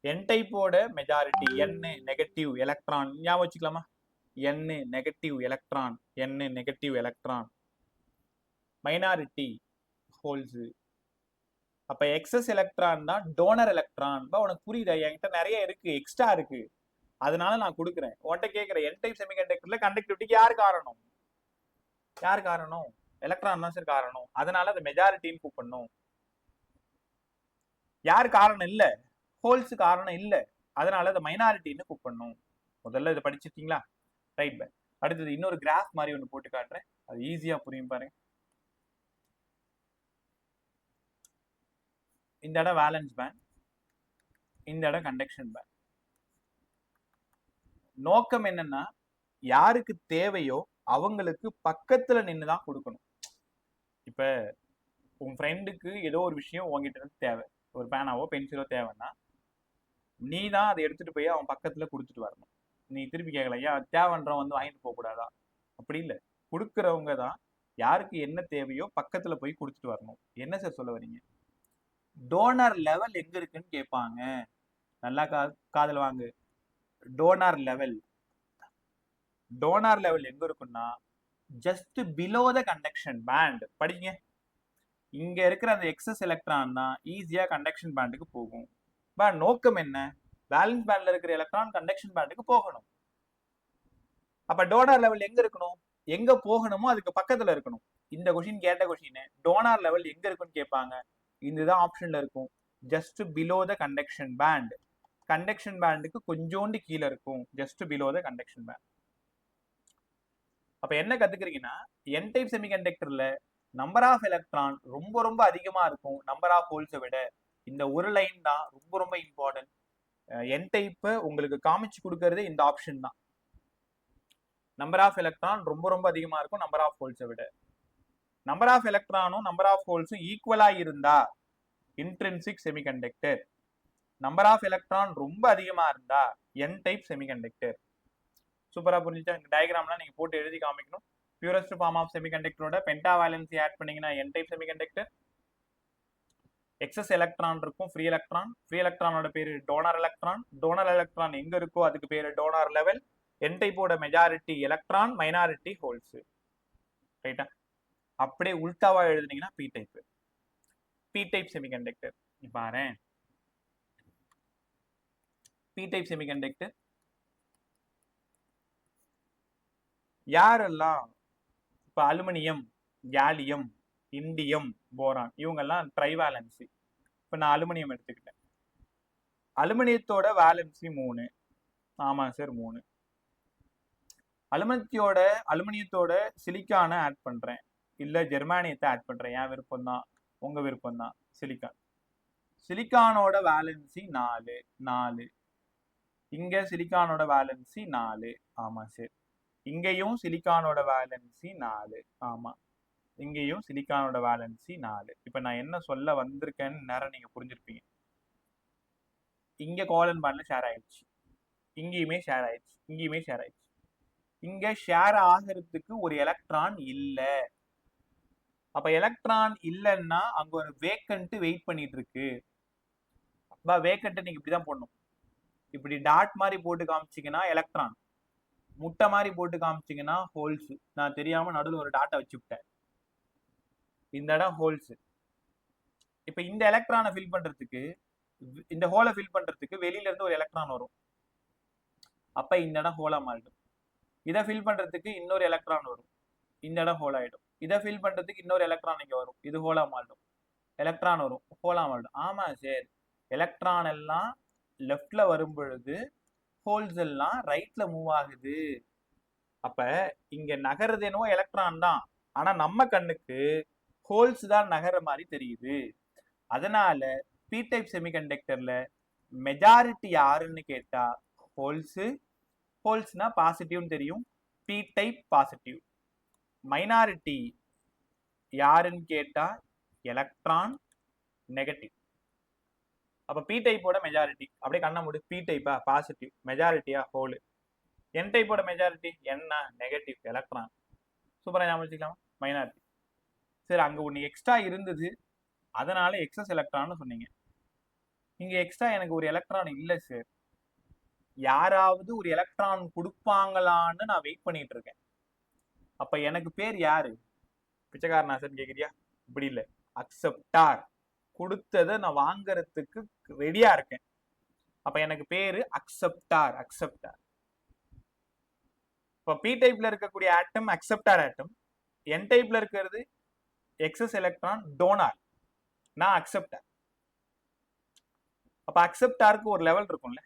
N டைப்போட மெஜாரிட்டி N நெகட்டிவ் எலக்ட்ரான், ஞாபகம் வச்சுக்கலாமா? N negative electron, minority holes. அப்ப எக்ஸஸ் எலக்ட்ரான் தான் டோனர் எலக்ட்ரான். உனக்கு புரியுதா? என்கிட்ட நிறைய இருக்கு, எக்ஸ்ட்ரா இருக்கு, அதனால நான் கொடுக்குறேன். உன்கிட்ட கேட்கிறேன், N டைப் செமிகண்டக்டர்ல கண்டக்டிவிட்டிக்கு யார் காரணம்? எலக்ட்ரான் தான் சார் காரணம். அதனால அதை மெஜாரிட்டின்னு கூப்பிடணும். யார் காரணம் இல்ல? ஹோல்ஸ் காரணம் இல்ல, அதனால அதை மைனாரிட்டின்னு கூப்பிடணும். முதல்ல இதை படிச்சிருக்கீங்களா? ரைட். அடுத்தது இன்னொரு கிராஃப் மாதிரி ஒன்று போட்டு காட்டுறேன், அது ஈஸியா புரியும் பாருங்க. இந்த இடம் வேலன்ஸ் பேண்ட், இந்த இடம் கண்டக்ஷன் பேண்ட். நோக்கம் என்னன்னா, யாருக்கு தேவையோ அவங்களுக்கு பக்கத்துல நின்று தான் கொடுக்கணும். இப்ப உன் ஃப்ரெண்டுக்கு ஏதோ ஒரு விஷயம் உங்ககிட்ட இருந்து தேவை, ஒரு பேனாவோ பென்சிலோ தேவைன்னா நீ தான் அதை எடுத்துட்டு போய் அவன் பக்கத்துல கொடுத்துட்டு வரணும். நீ திருப்பி கேட்கல, ஏன் தேவைன்றவன் வந்து வாங்கிட்டு போக கூடாதா? அப்படி இல்லை, கொடுக்குறவங்க தான் யாருக்கு என்ன தேவையோ பக்கத்துல போய் கொடுத்துட்டு வரணும். என்ன சார் சொல்ல வரீங்க? டோனர் லெவல் எங்க இருக்குன்னு கேட்பாங்க. நல்லா காதல் வாங்கு. டோனார் லெவல் எங்க இருக்குன்னா just below the conduction band. படிங்க. இங்க இருக்கிற அந்த எக்ஸஸ் எலக்ட்ரான் தான் ஈஸியா கண்டக்ஷன் பேண்டுக்கு போகும். நோக்கம் என்ன? வேலன்ஸ் பேண்ட்ல இருக்கிற எலக்ட்ரான் கண்டக்ஷன் பேண்டுக்கு போகணும். அப்ப டோனார் லெவல் எங்க இருக்கணும்? எங்க போகணுமோ அதுக்கு பக்கத்துல இருக்கணும். இந்த கொஸ்டின் கேட்ட கொஸ்டின் டோனார் லெவல் எங்க இருக்குன்னு கேட்பாங்க. இதுதான் ஆப்ஷன்ல இருக்கும். Just below the conduction band. Conduction பேண்டுக்கு கொஞ்சோண்டு கீழே இருக்கும். Just below the conduction band. அப்ப என்ன கத்துக்கிறீங்கன்னா, என் டைப் செமிகண்டக்டர்ல நம்பர் ஆஃப் எலக்ட்ரான் ரொம்ப ரொம்ப அதிகமா இருக்கும் நம்பர் ஆஃப் ஹோல்ஸை விட. இந்த ஒரு லைன் தான் ரொம்ப ரொம்ப இம்பார்ட்டன்ட். என் டைப் உங்களுக்கு காமிச்சு கொடுக்கறது இந்த ஆப்ஷன் தான். நம்பர் ஆஃப் எலக்ட்ரான் ரொம்ப ரொம்ப அதிகமா இருக்கும் நம்பர் ஆஃப் ஹோல்ஸை விட. நம்பர் ஆஃப் எலக்ட்ரானும் நம்பர் ஆஃப் ஹோல்ஸும் ஈக்குவலா இருந்தா intrinsic semiconductor. Number of electron ரொம்ப அதிகமா இருந்தா என் டைப் செமிகண்டக்டர். சூப்பரா புரிஞ்சுச்சா? இந்த டயக்ராம்லாம் நீங்க போட்டு எழுதி காமிக்கணும். பியூரஸ்ட் ஃபார்ம் ஆஃப் செமிகண்டக்டரோட பென்டாவேலன்சி ஆட் பண்ணீங்கன்னா N type semiconductor. Excess electron இருக்கும், ஃப்ரீ எலக்ட்ரானோட பேரு டோனார் எலக்ட்ரான். டோனார் எலக்ட்ரான் எங்க இருக்கோ அதுக்கு பேரு டோனார் லெவல். என் டைப்போட மெஜாரிட்டி எலக்ட்ரான், மைனாரிட்டி ஹோல்ஸ். ரைட்டா? அப்படியே உல்டாவா எழுதுனீங்கன்னா P type. P type semiconductor பாரு. பி டைப் செமிகண்டக்டர் யாரெல்லாம்? இப்ப அலுமினியம், கேலியம், இண்டியம், போரான் இவங்கெல்லாம் ட்ரைவேலன்சி. இப்ப நான் அலுமினியம் எடுத்துக்கிட்டேன். அலுமினியத்தோட வேலன்சி 3. ஆமா சார் 3. அலுமினியத்தோட சிலிக்கான ஆட் பண்றேன், இல்ல ஜெர்மானியத்தை ஆட் பண்றேன். என் விருப்பம் தான், உங்க விருப்பம் தான். சிலிக்கானோட வேலன்சி 4. இங்க சிலிக்கானோட வேலன்சி 4. ஆமா சார். இங்கேயும் சிலிக்கானோட வேலன்சி 4. ஆமா, இங்கேயும் சிலிக்கானோட வேலன்சி 4. இப்ப நான் என்ன சொல்ல வந்திருக்கேன்னு நேரம் நீங்க புரிஞ்சிருப்பீங்க. இங்க கோலன் பாண்ட்ல ஷேர் ஆயிடுச்சு, இங்கேயுமே ஷேர் ஆயிடுச்சு, இங்கேயுமே ஷேர் ஆயிடுச்சு. இங்க ஷேர் ஆகிறதுக்கு ஒரு எலக்ட்ரான் இல்ல. அப்ப எலக்ட்ரான் இல்லைன்னா அங்க ஒரு வேக்கன்ட் வெயிட் பண்ணிட்டு இருக்கு. வேக்கன்ட் நீங்க இப்படிதான் போடணும். இப்படி டாட் மாதிரி போட்டு காமிச்சிங்கன்னா எலக்ட்ரான், முட்டை மாதிரி போட்டு காமிச்சிங்கன்னா ஹோல்ஸ். நான் தெரியாம நடுவில் ஒரு டாட்டை வச்சு விட்டேன். இந்த இடம் ஹோல்ஸ். இப்ப இந்த எலக்ட்ரானை ஃபில் பண்றதுக்கு, இந்த ஹோலை ஃபில் பண்றதுக்கு வெளியில இருந்து ஒரு எலக்ட்ரான் வரும். அப்ப இந்த இடம் ஹோலா மாறிடும். இதை ஃபில் பண்றதுக்கு இன்னொரு எலக்ட்ரான் வரும், இந்த இடம் ஹோல் ஆயிடும். இதை ஃபில் பண்றதுக்கு இன்னொரு எலக்ட்ரான் இங்க வரும், இது ஹோலா மாறிடும். எலக்ட்ரான் வரும், ஹோலா மாறிடும். ஆமா சார், எலக்ட்ரான் எல்லாம் லெஃப்ட்ல வரும் பொழுது ஹோல்ஸ் எல்லாம் ரைட்ல மூவ் ஆகுது. அப்ப இங்க நகருது என்னவோ எலக்ட்ரான் தான், ஆனா நம்ம கண்ணுக்கு ஹோல்ஸ் தான் நகர மாதிரி தெரியுது. அதனால பி டைப் செமிகண்டக்டர்ல மெஜாரிட்டி யாருன்னு கேட்டா ஹோல்ஸ். ஹோல்ஸ்னா பாசிட்டிவ்னு தெரியும், பி டைப் பாசிட்டிவ். மைனாரிட்டி யாருன்னு கேட்டா எலக்ட்ரான், நெகட்டிவ். அப்ப பி டைப்போட மெஜாரிட்டி அப்படியே கண்ண மூடு. பி டைப்பா பாசிட்டிவ், மெஜாரிட்டியா ஹோல். என் டைப்போட மெஜாரிட்டி என்ன? Negative, electron. சூப்பரா ஞாபகம் வச்சுக்கலாமா? மைனாரிட்டி. சரி, அங்க ஒண்ணு எக்ஸ்ட்ரா இருந்தது, அதனால எக்ஸஸ் எலக்ட்ரான்னு சொன்னீங்க. இங்க எக்ஸ்ட்ரா எனக்கு ஒரு எலக்ட்ரான் இல்ல சார். யாராவது ஒரு எலக்ட்ரான் கொடுப்பாங்களான்னு நான் வெயிட் பண்ணிட்டு இருக்கேன். அப்ப எனக்கு பேர் யாரு? பிச்சைக்காரனா சார் கேக்குறியா? இப்படி இல்ல, அக்செப்டார். கொடுத்ததை நான் வாங்கறதுக்கு ரெடியா இருக்கேன். அப்ப எனக்கு பேரு அக்செப்டார். இப்ப பி டைப்ல இருக்கக்கூடிய ஆட்டம் அக்செப்டார் ஆட்டம். என் டைப்ல இருக்கிறது எக்ஸஸ் எலக்ட்ரான், டோனார். நான் அக்செப்டார். அப்ப அக்செப்டாருக்கு ஒரு லெவல் இருக்கும்ல,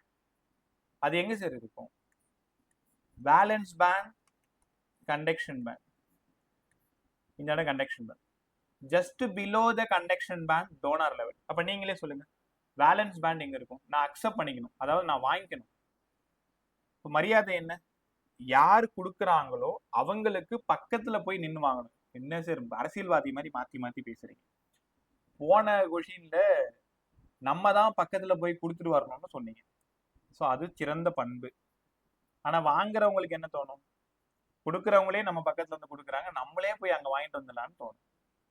அது எங்க சார் இருக்கும்? Valence band, conduction band. இந்த இடம் conduction band. Just below the conduction band donor level. அப்ப நீங்களே சொல்லுங்க, வேலன்ஸ் பேண்ட் எங்க இருக்கும்? நான் அக்செப்ட் பண்ணிக்கணும், அதாவது நான் வாங்கிக்கணும். இப்ப மரியாதை என்ன? யார் கொடுக்குறாங்களோ அவங்களுக்கு பக்கத்துல போய் நின்று வாங்கணும். என்ன சார் அரசியல்வாதி மாதிரி மாத்தி மாத்தி பேசுறீங்க? போன கொஷின்ல நம்ம தான் பக்கத்துல போய் கொடுத்துட்டு வரணும்னு சொன்னீங்க. ஸோ அது சிறந்த பண்பு. ஆனா வாங்குறவங்களுக்கு என்ன தோணும்? கொடுக்குறவங்களே நம்ம பக்கத்துல வந்து கொடுக்குறாங்க, நம்மளே போய் அங்க வாங்கிட்டு வந்துடலான்னு தோணும்.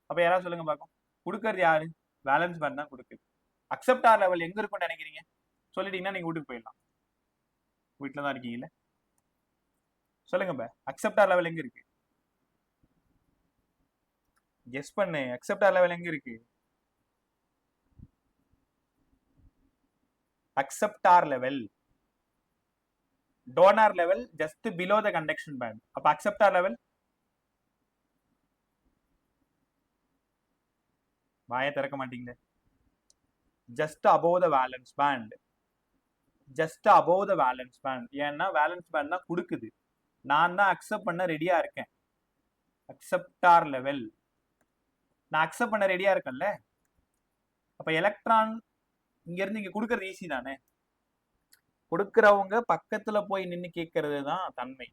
அப்ப யாராவது சொல்லுங்க பார்க்கும், கொடுக்கறது யாரு? வேலன்ஸ் பேண்ட் தான் கொடுக்குது. அக்செப்டார் லெவல் எங்க இருக்கும்னு நினைக்கிறீங்க? சொல்லிட்டீங்கன்னா நீங்க வீட்டுக்கு போயிடலாம். வீட்டில் தான் இருக்கீங்கல்ல? சொல்லுங்க பா. அக்செப்டார் லெவல் எங்க இருக்கு? கெஸ் பண்ணு. அக்செப்டார் லெவல் எங்க இருக்கு? Acceptor level, donor level just below the conduction band. அப்ப அக்செப்டார் லெவல் வாயை திறக்க மாட்டீங்க. Just above the valence band. Just above the valence band. ஏன்னா வேலன்ஸ் பேண்ட் தான் கொடுக்குது, நான் தான் அக்செப்ட் பண்ண ரெடியா இருக்கேன். அக்செப்டார் லெவல் நான் அக்செப்ட் பண்ண ரெடியா இருக்கேன்ல. அப்ப எலக்ட்ரான் இங்க இருந்து இங்க கொடுக்கறது ஈஸி தானே. கொடுக்கறவங்க பக்கத்துல போய் நின்று கேட்கறது தான் தன்மை.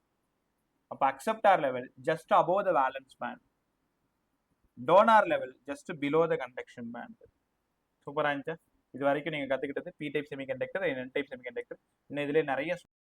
அப்ப acceptor level just above the valence band, donor level just below the conduction band. சூப்பரா இருந்துச்சு. இது வரைக்கும் நீங்க கத்துக்கிட்டது P type semiconductor, N type semiconductor. இன்னும் இதுல நிறைய